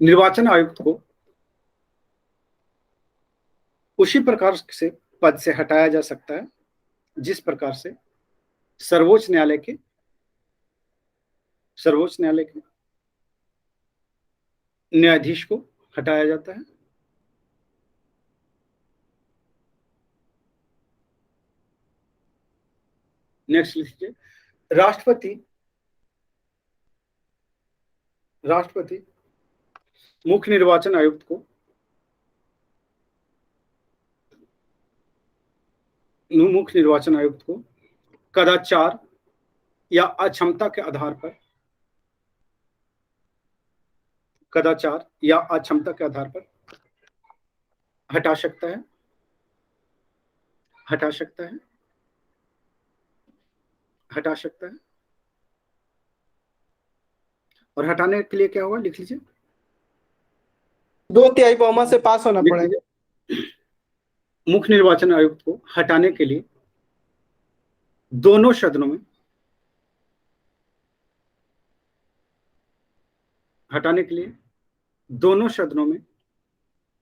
S1: निर्वाचन आयुक्त को उसी प्रकार से पद से हटाया जा सकता है जिस प्रकार से सर्वोच्च न्यायालय के न्यायाधीश को हटाया जाता है। नेक्स्ट लिखिए। राष्ट्रपति मुख्य निर्वाचन आयुक्त को कदाचार या अक्षमता के आधार पर हटा सकता है। और हटाने के लिए क्या होगा लिख लीजिए।
S2: 2/3 बहुमत से पास होना पड़ेगा।
S1: मुख्य निर्वाचन आयुक्त को हटाने के लिए दोनों सदनों में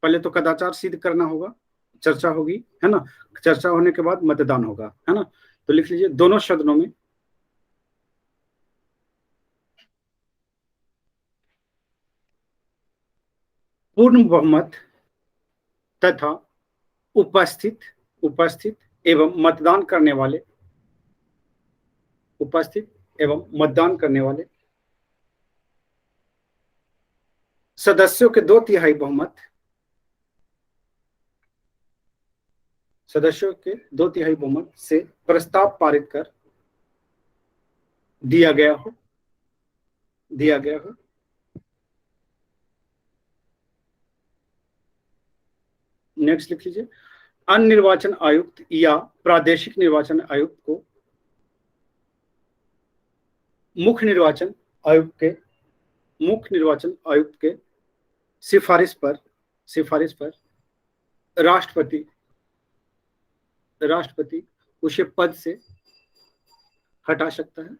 S1: पहले तो कदाचार सिद्ध करना होगा, चर्चा होगी है ना। चर्चा होने के बाद मतदान होगा है ना। तो लिख लीजिए दोनों सदनों में पूर्ण बहुमत तथा उपस्थित एवं मतदान करने वाले सदस्यों के 2/3 बहुमत से प्रस्ताव पारित कर दिया गया हो। नेक्स्ट लिख लीजिए। अन्य निर्वाचन आयुक्त या प्रादेशिक निर्वाचन आयुक्त को मुख्य निर्वाचन आयुक्त के सिफारिश पर राष्ट्रपति उसे पद से हटा सकता है।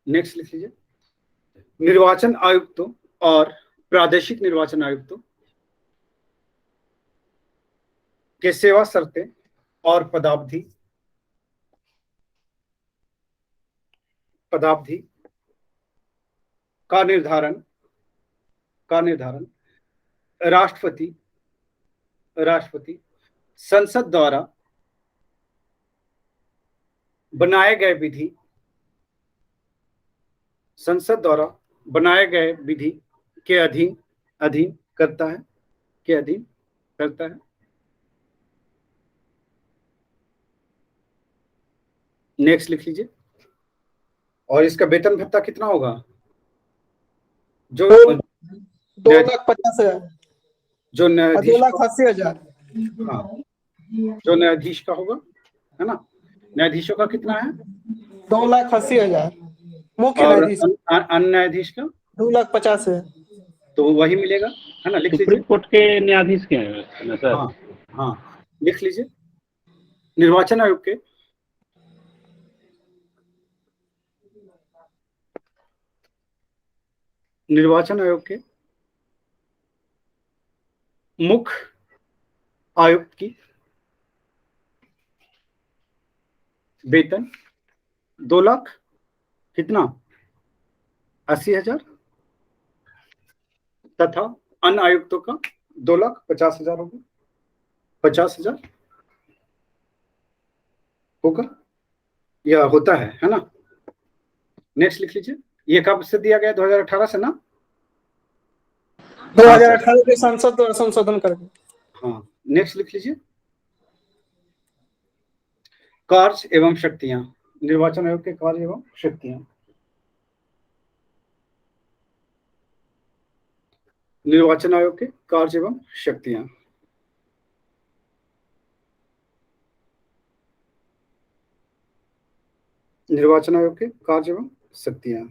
S1: नेक्स्ट लिख लीजिए। निर्वाचन आयुक्तों और प्रादेशिक निर्वाचन आयुक्तों के सेवा शर्तें और पदावधि का निर्धारण राष्ट्रपति संसद द्वारा बनाए गए विधि के अधीन करता है नेक्स्ट लिख लीजिए। और इसका वेतन भत्ता कितना होगा? जो
S2: 2,50,000
S1: जो
S2: और
S1: न्यायाधीश
S2: 2,80,000।
S1: हाँ, जो न्यायाधीश का होगा, है ना? न्यायाधीशों का कितना है?
S2: 2,80,000 मुख्य
S1: और
S2: न्यायाधीश।
S1: अन्य न्यायाधीश का
S2: 2,50,000।
S1: तो वही मिलेगा, है ना? लिख
S3: सुप्रीम
S1: लीजिए।
S3: कोर्ट के न्यायाधीश के हैं ना सर?
S1: हाँ हाँ, लिख लीजिए। निर्वाचन आयोग के मुख्य आयुक्त की वेतन 2,00,000 कितना 80,000 तथा अन्य आयुक्तों का 2,50,000 होगा। 50,000 होगा या होता है ना? नेक्स्ट लिख लीजिए। ये कब से दिया गया? 2018 से ना?
S2: 2018 के संसद द्वारा संशोधन करके।
S1: हाँ, नेक्स्ट लिख लीजिए। कार्य एवं शक्तियां, निर्वाचन आयोग के कार्य एवं शक्तियां। निर्वाचन आयोग के कार्य एवं शक्तियां। निर्वाचन आयोग के कार्य एवं शक्तियां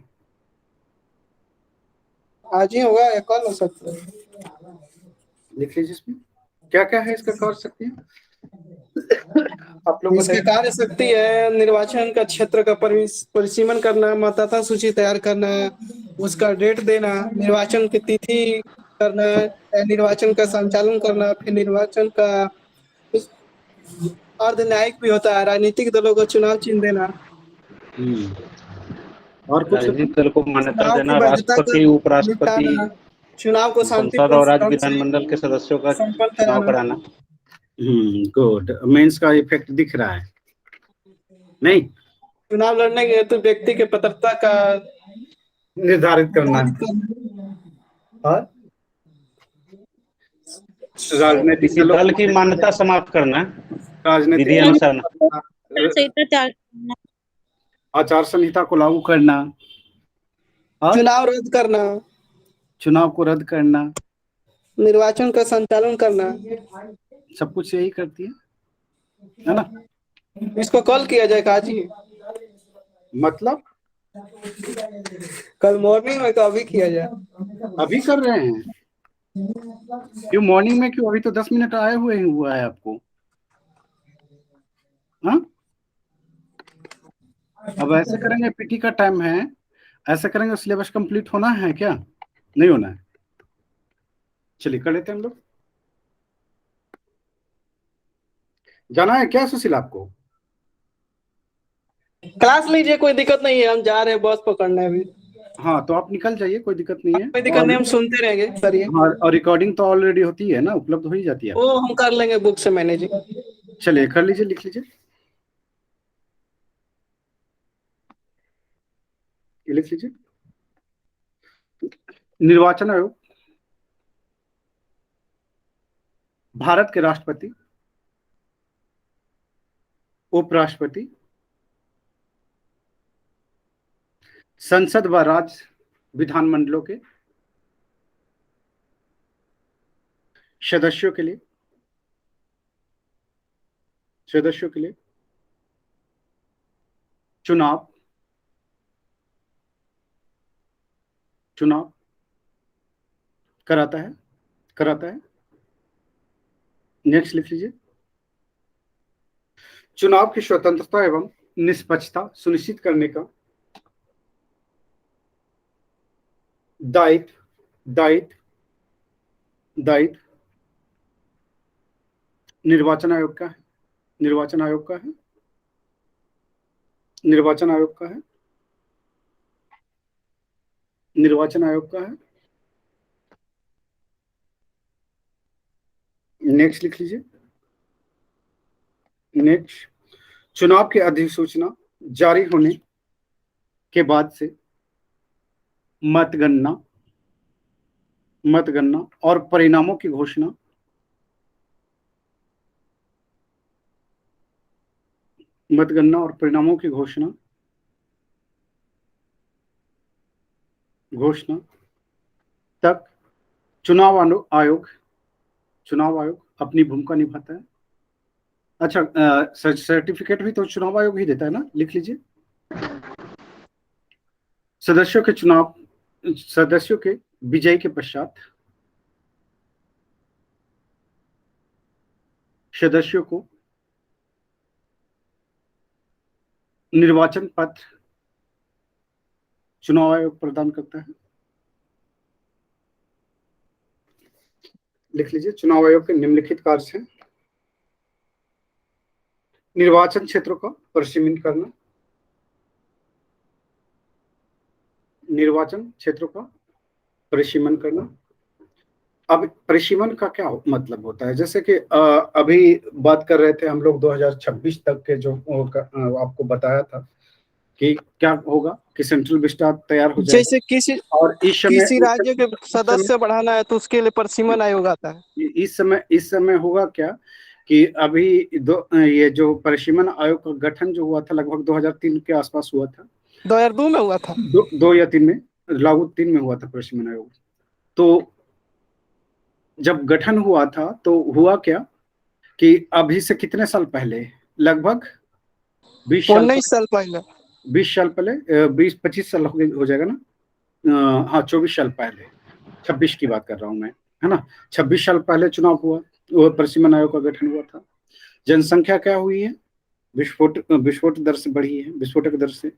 S2: आज ही होगा या कल हो सकता है?
S1: लिख लीजिए। इसमें क्या क्या है इसका कार्य शक्तियां? आप लोग
S2: इसकी कार्य शक्ति है निर्वाचन का क्षेत्र का परिसीमन करना, मतदाता सूची तैयार करना, उसका डेट देना, निर्वाचन की तिथि करना, निर्वाचन का संचालन करना, फिर निर्वाचन का अर्ध न्यायिक भी होता है, राजनीतिक दलों को चुनाव चिन्ह देना,
S1: और कुछ
S3: राजनीतिक दल को मान्यता
S2: चुनाव
S3: देना,
S2: की वैधता
S3: राष्ट्रपति,
S2: का
S3: उपराष्ट्रपति,
S2: निपटाना, चुनाव को
S3: संसद और
S2: शांतिपूर्ण
S3: राज्य
S2: ढंग से
S3: विधानमंडल के सदस्यों का
S2: संपन्न
S3: चुनाव
S2: कराना।
S3: कराना।
S1: गुड। मेंस का इफेक्ट दिख रहा है नहीं?
S2: चुनाव लड़ने के हेतु व्यक्ति के पात्रता का
S1: निर्धारित करना और राजनीतिक
S3: किसी
S1: दलों
S3: दल की मान्यता समाप्त करना,
S1: राजनीतिक
S3: विधि
S1: दलों
S3: अनुसार
S1: आचार संहिता को लागू करना और
S2: चुनाव रद्द करना,
S1: चुनाव को रद्द करना,
S2: निर्वाचन का संचालन करना,
S1: सब कुछ यही करती है ना?
S2: इसको कल किया जाएगा आज ही?
S1: मतलब
S2: कल मॉर्निंग में तो अभी किया जाए?
S1: अभी कर रहे हैं? क्यों मॉर्निंग में? क्यों? अभी तो 10 मिनट आए हुए ही हुआ है आपको। हाँ, अब ऐसे करेंगे, पीटी का टाइम है, ऐसे करेंगे, सिलेबस कंप्लीट होना है क्या? नहीं होना है? चलिए कर लेते हैं हम लोग। जाना है क्या सुशील आपको?
S2: क्लास लीजिए, कोई दिक्कत नहीं है, हम जा रहे हैं बस पकड़ने अभी।
S1: हाँ, तो आप निकल जाइए, कोई दिक्कत नहीं है।
S2: कोई दिक्कत नहीं, हम सुनते रहेंगे सर। ये
S1: हाँ, और रिकॉर्डिंग तो ऑलरेडी होती है ना, उपलब्ध हो ही जाती है।
S2: वो हम कर लेंगे बुक से मैनेज।
S1: चलिए कर लीजिए, लिख लीजिए, ये लिख लीजिए। निर्वाचन आयोग भारत के राष्ट्रपति, उपराष्ट्रपति, संसद व राज्य विधानमंडलों के सदस्यों के लिए चुनाव कराता है। नेक्स्ट लिख लीजिए। चुनाव की स्वतंत्रता एवं निष्पक्षता सुनिश्चित करने का दायित्व निर्वाचन आयोग का है, निर्वाचन आयोग का है, निर्वाचन आयोग का है, निर्वाचन आयोग का है। नेक्स्ट लिख लीजिए। नेक्स्ट, चुनाव की अधिसूचना जारी होने के बाद से मतगणना मतगणना और परिणामों की घोषणा मतगणना और परिणामों की घोषणा तक चुनाव आयोग अपनी भूमिका निभाता है। अच्छा, सर्टिफिकेट भी तो चुनाव आयोग ही देता है ना, लिख लीजिए। सदस्यों के विजय के पश्चात सदस्यों को निर्वाचन पत्र चुनाव आयोग प्रदान करता है। लिख लीजिए, चुनाव आयोग के निम्नलिखित कार्य हैं। निर्वाचन क्षेत्रों का परिसीमन करना, निर्वाचन क्षेत्रों का परिसीमन करना। अब परिसीमन का क्या मतलब होता है? जैसे कि अभी बात कर रहे थे हम लोग 2026 तक के, जो आपको बताया था कि क्या होगा कि सेंट्रल विस्तार तैयार हो जाएगा।
S2: जैसे किसी
S1: और
S2: किसी राज्य के सदस्य बढ़ाना है तो उसके लिए परिसीमन आयोग आता है।
S1: इस समय होगा क्या कि अभी ये जो परिसीमन आयोग का गठन जो हुआ था लगभग 2003 के आसपास हुआ था।
S2: 2002 में हुआ था।
S1: 2 या 3 में, लागू 3 में हुआ था परिसीमन आयोग। तो जब गठन हुआ था तो हुआ क्या कि अभी से कितने साल पहले, लगभग 20
S2: साल पहले
S1: 20 साल पहले, 20-25 साल हो जाएगा ना। हाँ, 24 साल पहले, 26 की बात कर रहा हूँ मैं, है ना। 26 साल पहले चुनाव हुआ, वो परिसीमन आयोग का गठन हुआ था। जनसंख्या क्या हुई है? विस्फोट दर से बढ़ी है, विस्फोटक दर से।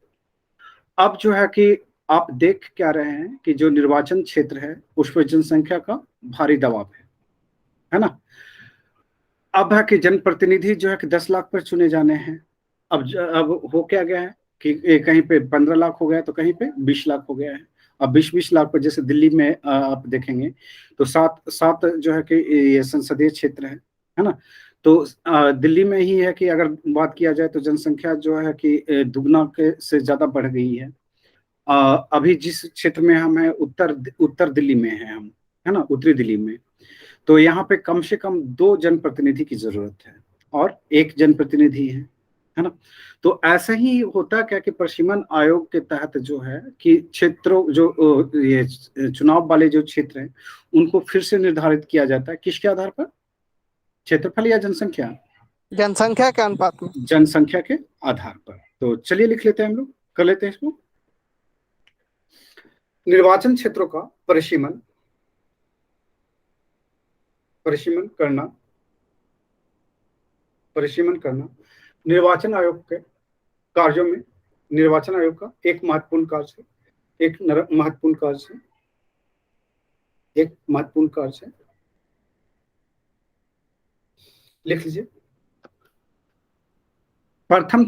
S1: अब जो है कि आप देख क्या रहे हैं कि जो निर्वाचन क्षेत्र है उस पर जनसंख्या का भारी दबाव है ना। अब है कि जनप्रतिनिधि जो है कि 10 लाख पर चुने जाने हैं। अब हो क्या गया है कि कहीं पे 15 लाख हो गया, तो कहीं पे 20 लाख हो गया है। अब 20-20 लाख पर, जैसे दिल्ली में आप देखेंगे तो 7 जो है कि ये संसदीय क्षेत्र है ना। तो दिल्ली में ही है कि अगर बात किया जाए तो जनसंख्या जो है कि दुगना के से ज्यादा बढ़ गई है। अभी जिस क्षेत्र में हम हैं, उत्तर दिल्ली में है हम, है ना, उत्तरी दिल्ली में। तो यहाँ पे कम से कम 2 जनप्रतिनिधि की जरूरत है और 1 जनप्रतिनिधि है ना। तो ऐसा ही होता क्या कि परिसीमन आयोग के तहत जो है कि क्षेत्रों, जो ये चुनाव वाले जो क्षेत्र हैं उनको फिर से निर्धारित किया जाता है। किसके आधार पर? क्षेत्रफल या जनसंख्या?
S2: जनसंख्या के अनुपात में,
S1: जनसंख्या के आधार पर। तो चलिए लिख लेते हैं, हम लोग कर लेते हैं इसको। निर्वाचन क्षेत्रों का परिसीमन करना निर्वाचन आयोग के कार्यों में, निर्वाचन आयोग का एक महत्वपूर्ण कार्य है, एक महत्वपूर्ण कार्य है। लिख लीजिए। प्रथम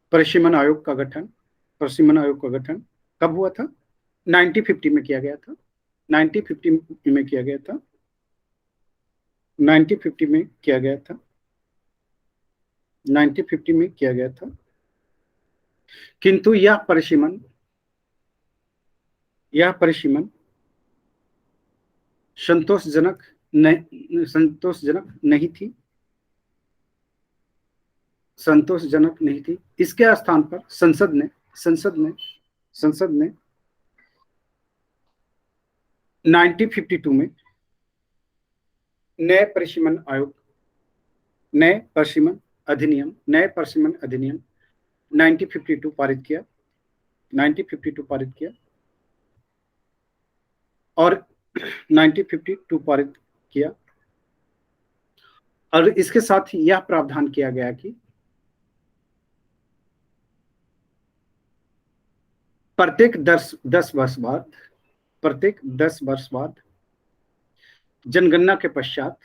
S1: परिसीमन आयोग का गठन कब हुआ था? 1950 में किया गया था। 1950 में किया गया था। 1950 में किया गया था। 1950 में किया गया था। किंतु यह परिसीमन संतोषजनक नहीं थी। इसके स्थान पर संसद ने 1952 में नए परिसीमन अधिनियम 1952 पारित किया। और 1952 पारित किया, और इसके साथ ही यह प्रावधान किया गया कि प्रत्येक 10 वर्ष बाद प्रत्येक 10 वर्ष बाद जनगणना के पश्चात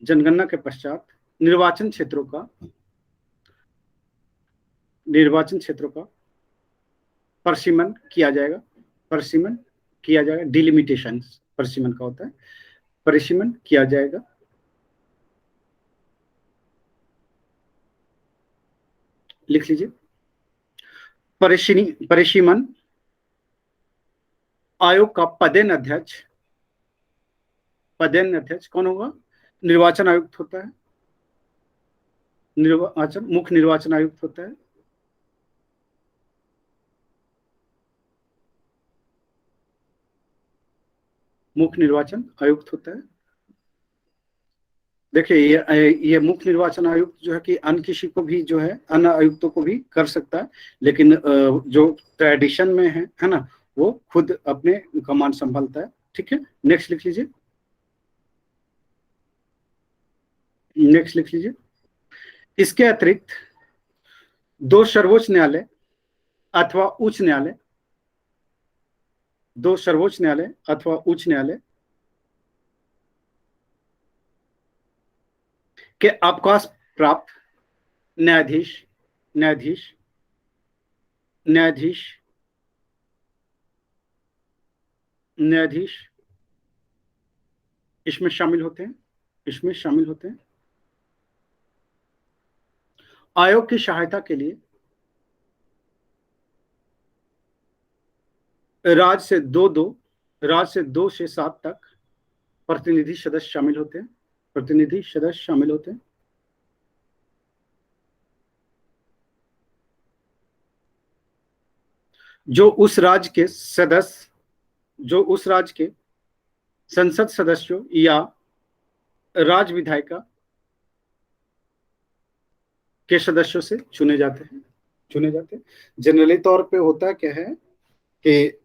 S1: जनगणना के पश्चात निर्वाचन क्षेत्रों का परिसीमन किया जाएगा। परिसीमन किया जाएगा, डिलिमिटेशन परिसीमन का होता है, परिसीमन किया जाएगा। लिख लीजिए, परिसीमन आयोग का पदेन अध्यक्ष कौन होगा? निर्वाचन आयुक्त होता है। मुख्य निर्वाचन आयुक्त होता है। मुख्य निर्वाचन आयुक्त होता है। देखिए, ये मुख्य निर्वाचन आयुक्त जो है कि अन्य किसी को भी जो है, अन्य आयुक्तों को भी कर सकता है, लेकिन जो ट्रेडिशन में है ना, वो खुद अपने कमान संभालता है। ठीक है, नेक्स्ट लिख लीजिए, नेक्स्ट लिख लीजिए। इसके अतिरिक्त दो सर्वोच्च न्यायालय अथवा उच्च न्यायालय, दो सर्वोच्च न्यायालय अथवा उच्च न्यायालय के अवकाश प्राप्त न्यायाधीश इसमें शामिल होते हैं। आयोग की सहायता के लिए राज्य से 2 से 7 तक प्रतिनिधि सदस्य शामिल होते हैं। जो उस राज्य के संसद सदस्यों या राज्य विधायिका के सदस्यों से चुने जाते हैं। जनरली तौर पे होता क्या है कि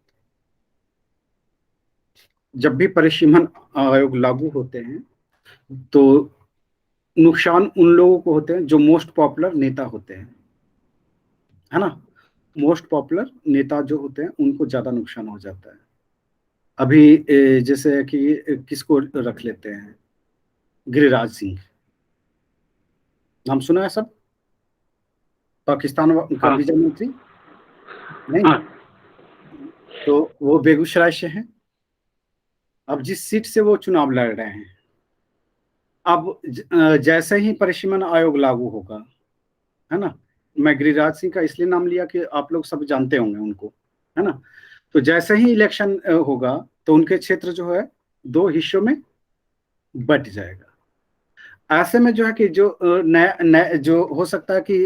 S1: जब भी परिसीमन आयोग लागू होते हैं तो नुकसान उन लोगों को होते हैं जो मोस्ट पॉपुलर नेता होते हैं, है ना। मोस्ट पॉपुलर नेता जो होते हैं उनको ज्यादा नुकसान हो जाता है। अभी जैसे कि किसको रख लेते हैं, गिरिराज सिंह, नाम सुना है सब? पाकिस्तान का विजय मंत्री नहीं, तो वो बेगूसराय से हैं। अब जिस सीट से वो चुनाव लड़ रहे हैं, अब जैसे ही परिसीमन आयोग लागू होगा, है ना, मैं गिरिराज सिंह का इसलिए नाम लिया कि आप लोग सब जानते होंगे उनको, है ना। तो जैसे ही इलेक्शन होगा तो उनके क्षेत्र जो है 2 हिस्सों में बट जाएगा। ऐसे में जो है कि जो नया जो हो सकता है कि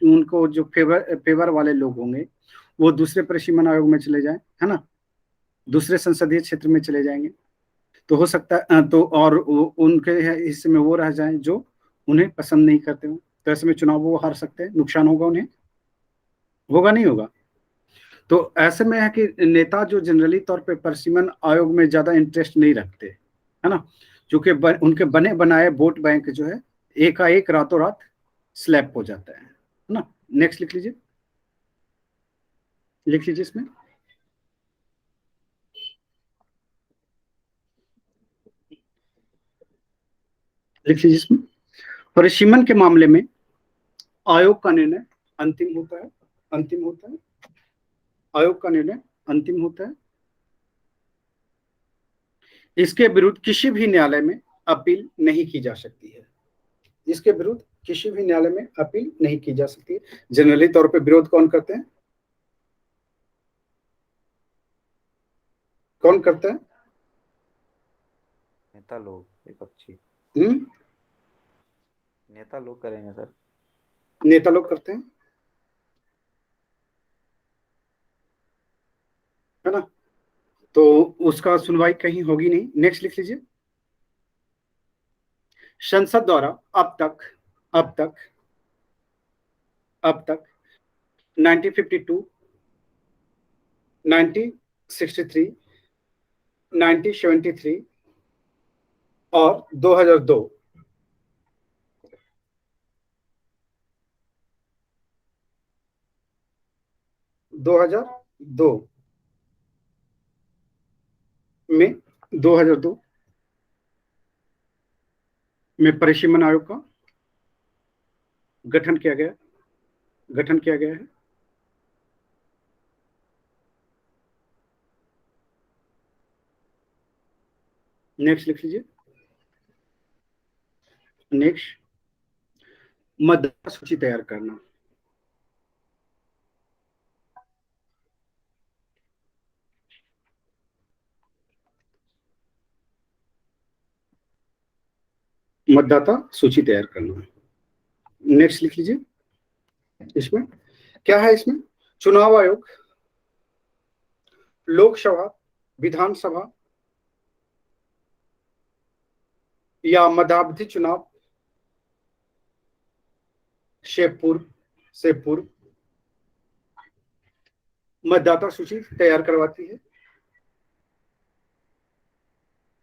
S1: उनको जो फेवर वाले लोग होंगे वो दूसरे परिसीमन आयोग में चले जाएं, है ना, दूसरे संसदीय क्षेत्र में चले जाएंगे। तो हो सकता है तो और उनके हिस्से में वो रह जाएं जो उन्हें पसंद नहीं करते हो, तो ऐसे में चुनाव वो हार सकते हैं, नुकसान होगा उन्हें, होगा नहीं होगा। तो ऐसे में है कि नेता जो जनरली तौर पे परिसीमन आयोग में ज्यादा इंटरेस्ट नहीं रखते, है ना, क्योंकि उनके बने बनाए वोट बैंक जो है एकाएक रातों रात स्लैप हो जाता है ना। नेक्स्ट लिख लीजिए, इसमें लिख लीजिए, इसमें परिसीमन के मामले में आयोग का निर्णय अंतिम होता है। आयोग का निर्णय अंतिम होता है। इसके विरुद्ध किसी भी न्यायालय में अपील नहीं की जा सकती है। इसके विरुद्ध किसी भी न्यायालय में अपील नहीं की जा सकती है। जनरली तौर पे विरोध कौन करते हैं? कौन करता है?
S5: नेता लोग, विपक्षी नेता लोग करेंगे सर।
S1: नेता लोग करते हैं, है ना, तो उसका सुनवाई कहीं होगी नहीं। नेक्स्ट लिख लीजिए, संसद द्वारा अब तक 1952, 1963, 1973 और 2002 2002 में 2002 में परिसीमन आयोग का गठन किया है। नेक्स्ट लिख लीजिए। नेक्स्ट, मतदाता सूची तैयार करना। मतदाता सूची तैयार करना। नेक्स्ट लिख लीजिए। इसमें क्या है? इसमें चुनाव आयोग, लोकसभा, विधानसभा या मध्यावधि चुनाव से पूर्व मतदाता सूची तैयार करवाती है।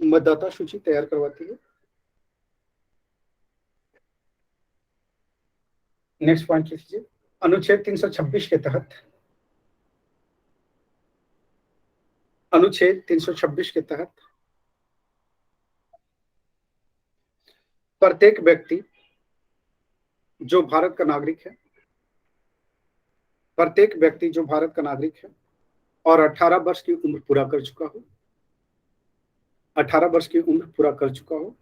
S1: मतदाता सूची तैयार करवाती है। नेक्स्ट पॉइंट लिखिए। अनुच्छेद 326 के तहत, अनुच्छेद 326 के तहत प्रत्येक व्यक्ति जो भारत का नागरिक है, प्रत्येक व्यक्ति जो भारत का नागरिक है और 18 वर्ष की उम्र पूरा कर चुका हो, 18 वर्ष की उम्र पूरा कर चुका हो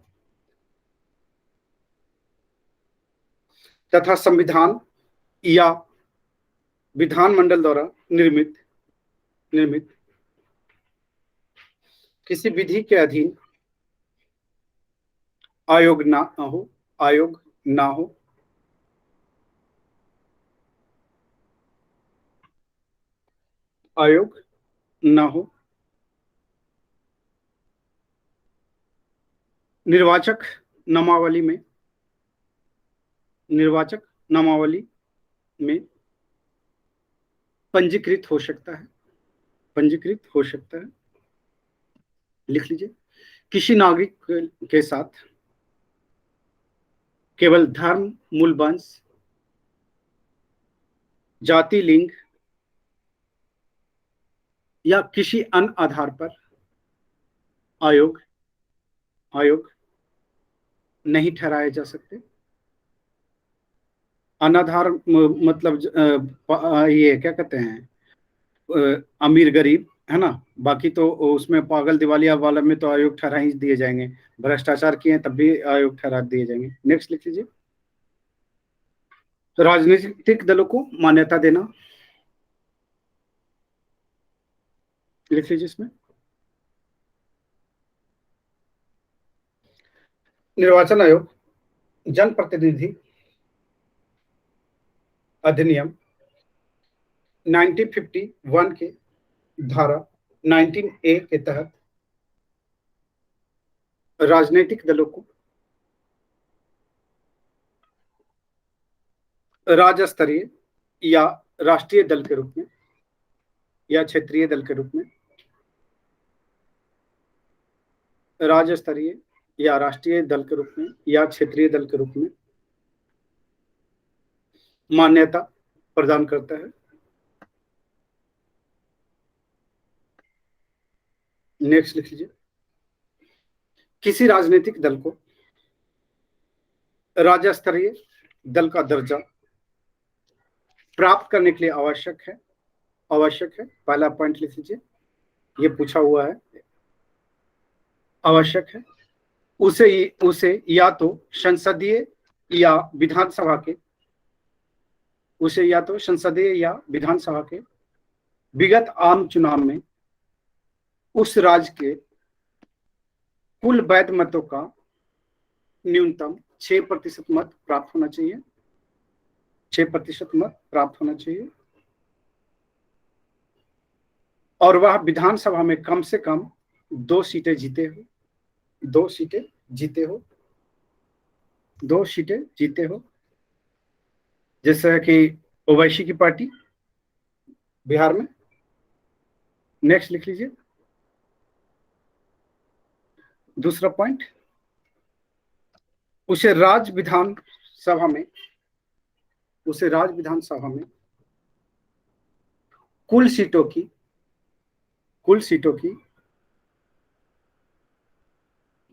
S1: तथा संविधान या विधानमंडल द्वारा निर्मित किसी विधि के अधीन आयोग ना हो, आयोग ना हो, निर्वाचक नामावली में पंजीकृत हो सकता है। लिख लीजिए। किसी नागरिक के साथ केवल धर्म, मूल वंश, जाति, लिंग या किसी अन्य आधार पर आयोग नहीं ठहराए जा सकते। अनाधार मतलब ये क्या कहते हैं, अमीर गरीब, है ना। बाकी तो उसमें पागल दिवालिया वाला में तो आयोग ठहरा ही दिए जाएंगे, भ्रष्टाचार किए तब भी आयोग ठहरा दिए जाएंगे। नेक्स्ट लिख लीजिए। राजनीतिक दलों को मान्यता देना। लिख लीजिए इसमें। निर्वाचन आयोग जनप्रतिनिधि अधिनियम 1951 के धारा 19A के तहत राजनीतिक दलों को राज्य स्तरीय या राष्ट्रीय दल के रूप में या क्षेत्रीय दल के रूप में, राज्य स्तरीय या राष्ट्रीय दल के रूप में या क्षेत्रीय दल के रूप में मान्यता प्रदान करता है। नेक्स्ट लिख लीजिए। किसी राजनीतिक दल को राज्य स्तरीय दल का दर्जा प्राप्त करने के लिए आवश्यक है। पहला पॉइंट लिख लीजिए, ये पूछा हुआ है, आवश्यक है। उसे या तो संसदीय या विधानसभा के विगत आम चुनाव में उस राज्य के कुल वैध मतों का न्यूनतम 6% मत प्राप्त होना चाहिए। 6% मत प्राप्त होना चाहिए और वह विधानसभा में कम से कम 2 सीटें जीते हो, जैसे कि ओवैसी की पार्टी बिहार में। नेक्स्ट लिख लीजिए। दूसरा पॉइंट, उसे राज्य विधानसभा में कुल सीटों की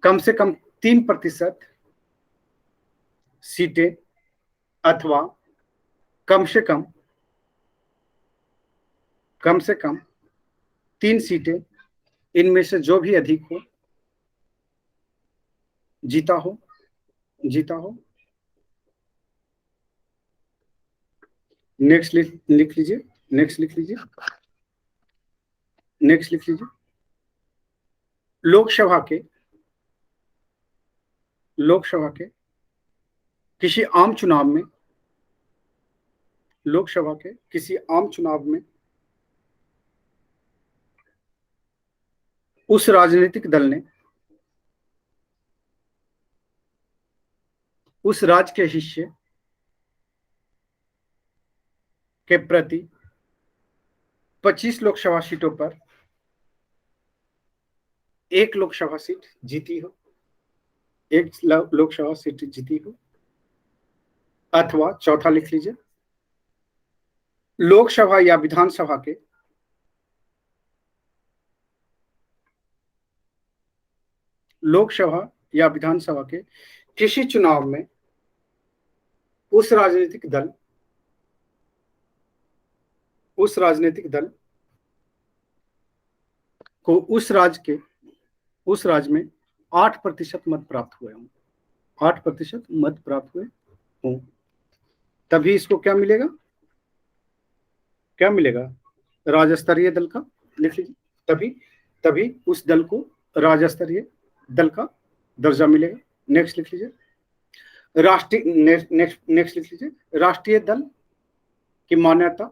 S1: कम से कम 3% सीटें अथवा कम से कम 3 सीटें, इनमें से जो भी अधिक हो, जीता हो। नेक्स्ट लिख लीजिए। लोकसभा के किसी आम चुनाव में उस राजनीतिक दल ने उस राज्य के हिस्से के प्रति 25 लोकसभा सीटों पर एक लोकसभा सीट जीती हो, अथवा चौथा लिख लीजिए, लोकसभा या विधानसभा के किसी चुनाव में उस राजनीतिक दल को उस राज्य में 8% मत प्राप्त हुए हों, तभी इसको क्या मिलेगा? राज्य स्तरीय दल का लिख लीजिए। तभी उस दल को राज्य स्तरीय दल का दर्जा मिलेगा। नेक्स्ट लिख लीजिए। राष्ट्रीय दल की मान्यता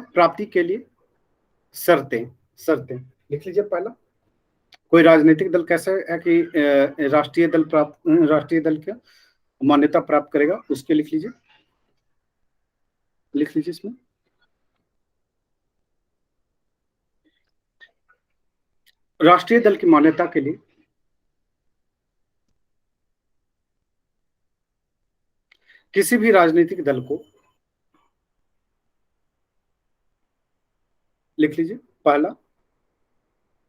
S1: प्राप्ति के लिए शर्तें लिख लीजिए। पहला, कोई राजनीतिक दल कैसा है कि राष्ट्रीय दल का मान्यता प्राप्त करेगा, उसके लिख लीजिए इसमें। राष्ट्रीय दल की मान्यता के लिए किसी भी राजनीतिक दल को लिख लीजिए, पहला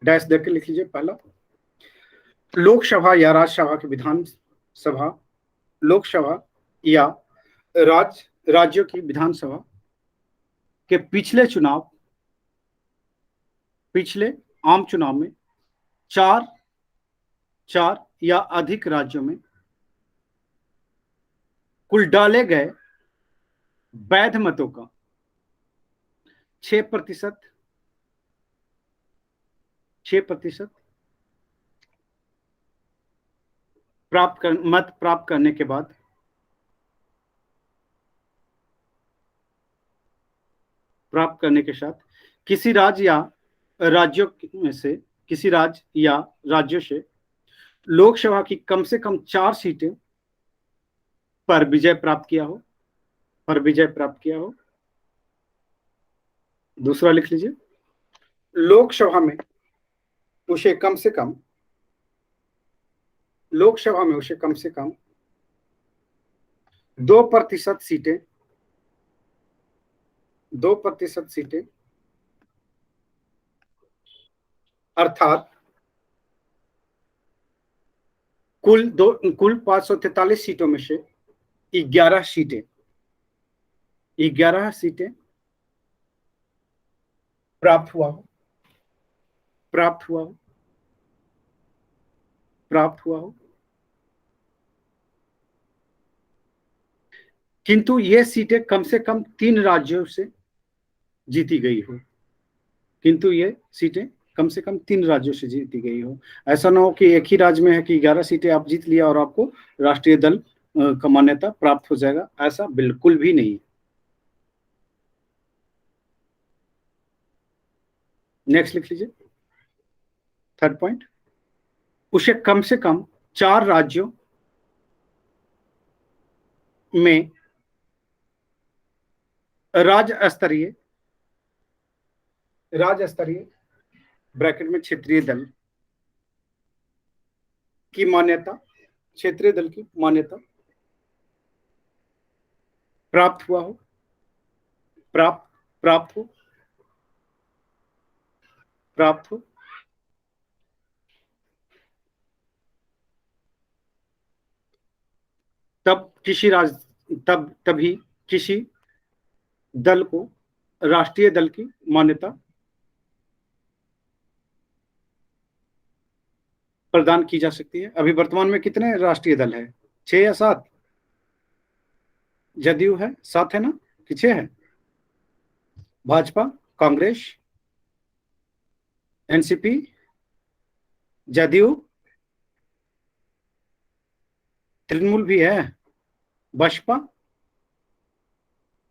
S1: डैश देकर लिख लीजिए। पहला, लोकसभा या राज्यसभा की विधानसभा, लोकसभा या राज्यों की विधानसभा के पिछले आम चुनाव में 4 या अधिक राज्यों में कुल डाले गए वैध मतों का 6% मत प्राप्त करने के बाद साथ किसी राज्य या राज्यों से लोकसभा की कम से कम 4 सीटें पर विजय प्राप्त किया हो। दूसरा लिख लीजिए, लोकसभा में उसे कम से कम 2% सीटें अर्थात कुल 543 सीटों में से 11 सीटें प्राप्त हुआ हो, किंतु ये सीटें कम से कम 3 राज्यों से जीती गई हो। ऐसा ना हो कि एक ही राज्य में है कि 11 सीटें आप जीत लिया और आपको राष्ट्रीय दल का मान्यता प्राप्त हो जाएगा, ऐसा बिल्कुल भी नहीं। नेक्स्ट लिख लीजिए। थर्ड पॉइंट, उसे कम से कम 4 राज्यों में राज्य स्तरीय ब्रैकेट में क्षेत्रीय दल की मान्यता प्राप्त हुआ हो, प्राप्त हो, तभी किसी दल को राष्ट्रीय दल की मान्यता प्रदान की जा सकती है। अभी वर्तमान में कितने राष्ट्रीय दल है? 6 या 7? जदयू है, 7 है ना कि 6 है? भाजपा, कांग्रेस, एनसीपी, जदयू, तृणमूल भी है, बसपा,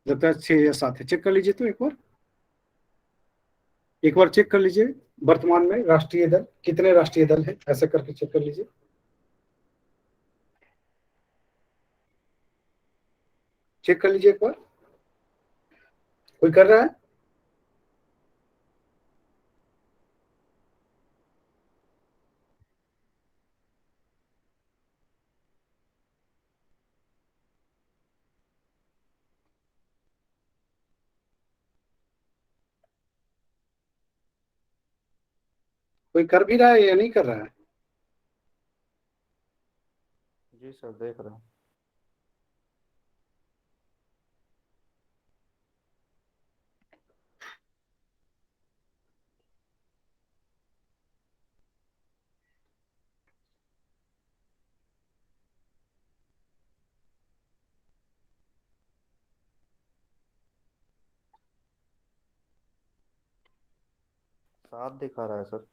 S1: लगता है 6 या 7 है। चेक कर लीजिए तो एक बार चेक कर लीजिए वर्तमान में राष्ट्रीय दल कितने राष्ट्रीय दल है, ऐसे करके चेक कर लीजिए। चेक कर लीजिए एक बार, कोई कर रहा है? कोई कर भी रहा है या नहीं कर रहा है?
S5: जी सर, देख रहा हूँ। सात दिखा रहा है सर।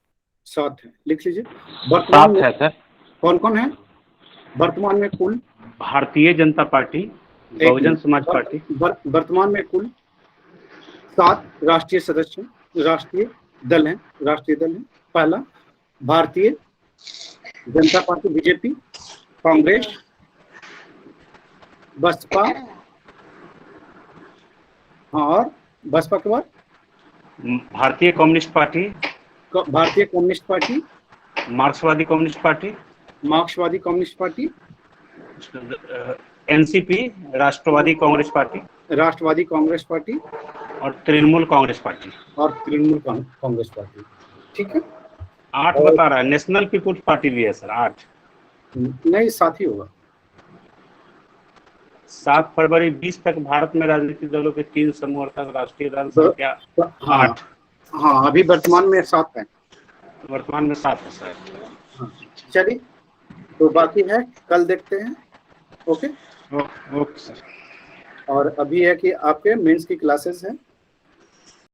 S1: 7 है, लिख लीजिए। वर्तमान
S3: 7
S1: में
S3: है सर।
S1: कौन कौन है वर्तमान में? कुल
S3: भारतीय जनता पार्टी, बहुजन समाज पार्टी।
S1: वर्तमान में कुल 7 राष्ट्रीय सदस्य राष्ट्रीय दल हैं। पहला भारतीय जनता पार्टी बीजेपी, कांग्रेस, बसपा, हाँ, और बसपा के बाद
S3: भारतीय कम्युनिस्ट पार्टी, मार्क्सवादी कम्युनिस्ट पार्टी, एनसीपी, राष्ट्रवादी कांग्रेस पार्टी और तृणमूल कांग्रेस पार्टी।
S1: ठीक है।
S3: 8 बता रहा है। नेशनल पीपुल्स पार्टी भी है सर। 8
S1: नहीं, 7 ही होगा।
S3: 7 फरवरी 20 तक भारत में राजनीतिक दलों के 3 समूह अर्थात राष्ट्रीय दल संख्या 8।
S1: हाँ, अभी वर्तमान में 7 है।
S3: वर्तमान में 7 है सर।
S1: चलिए, तो बाकी है कल देखते हैं। Okay
S3: okay sir.
S1: और अभी है कि आपके मेंस की क्लासेस हैं।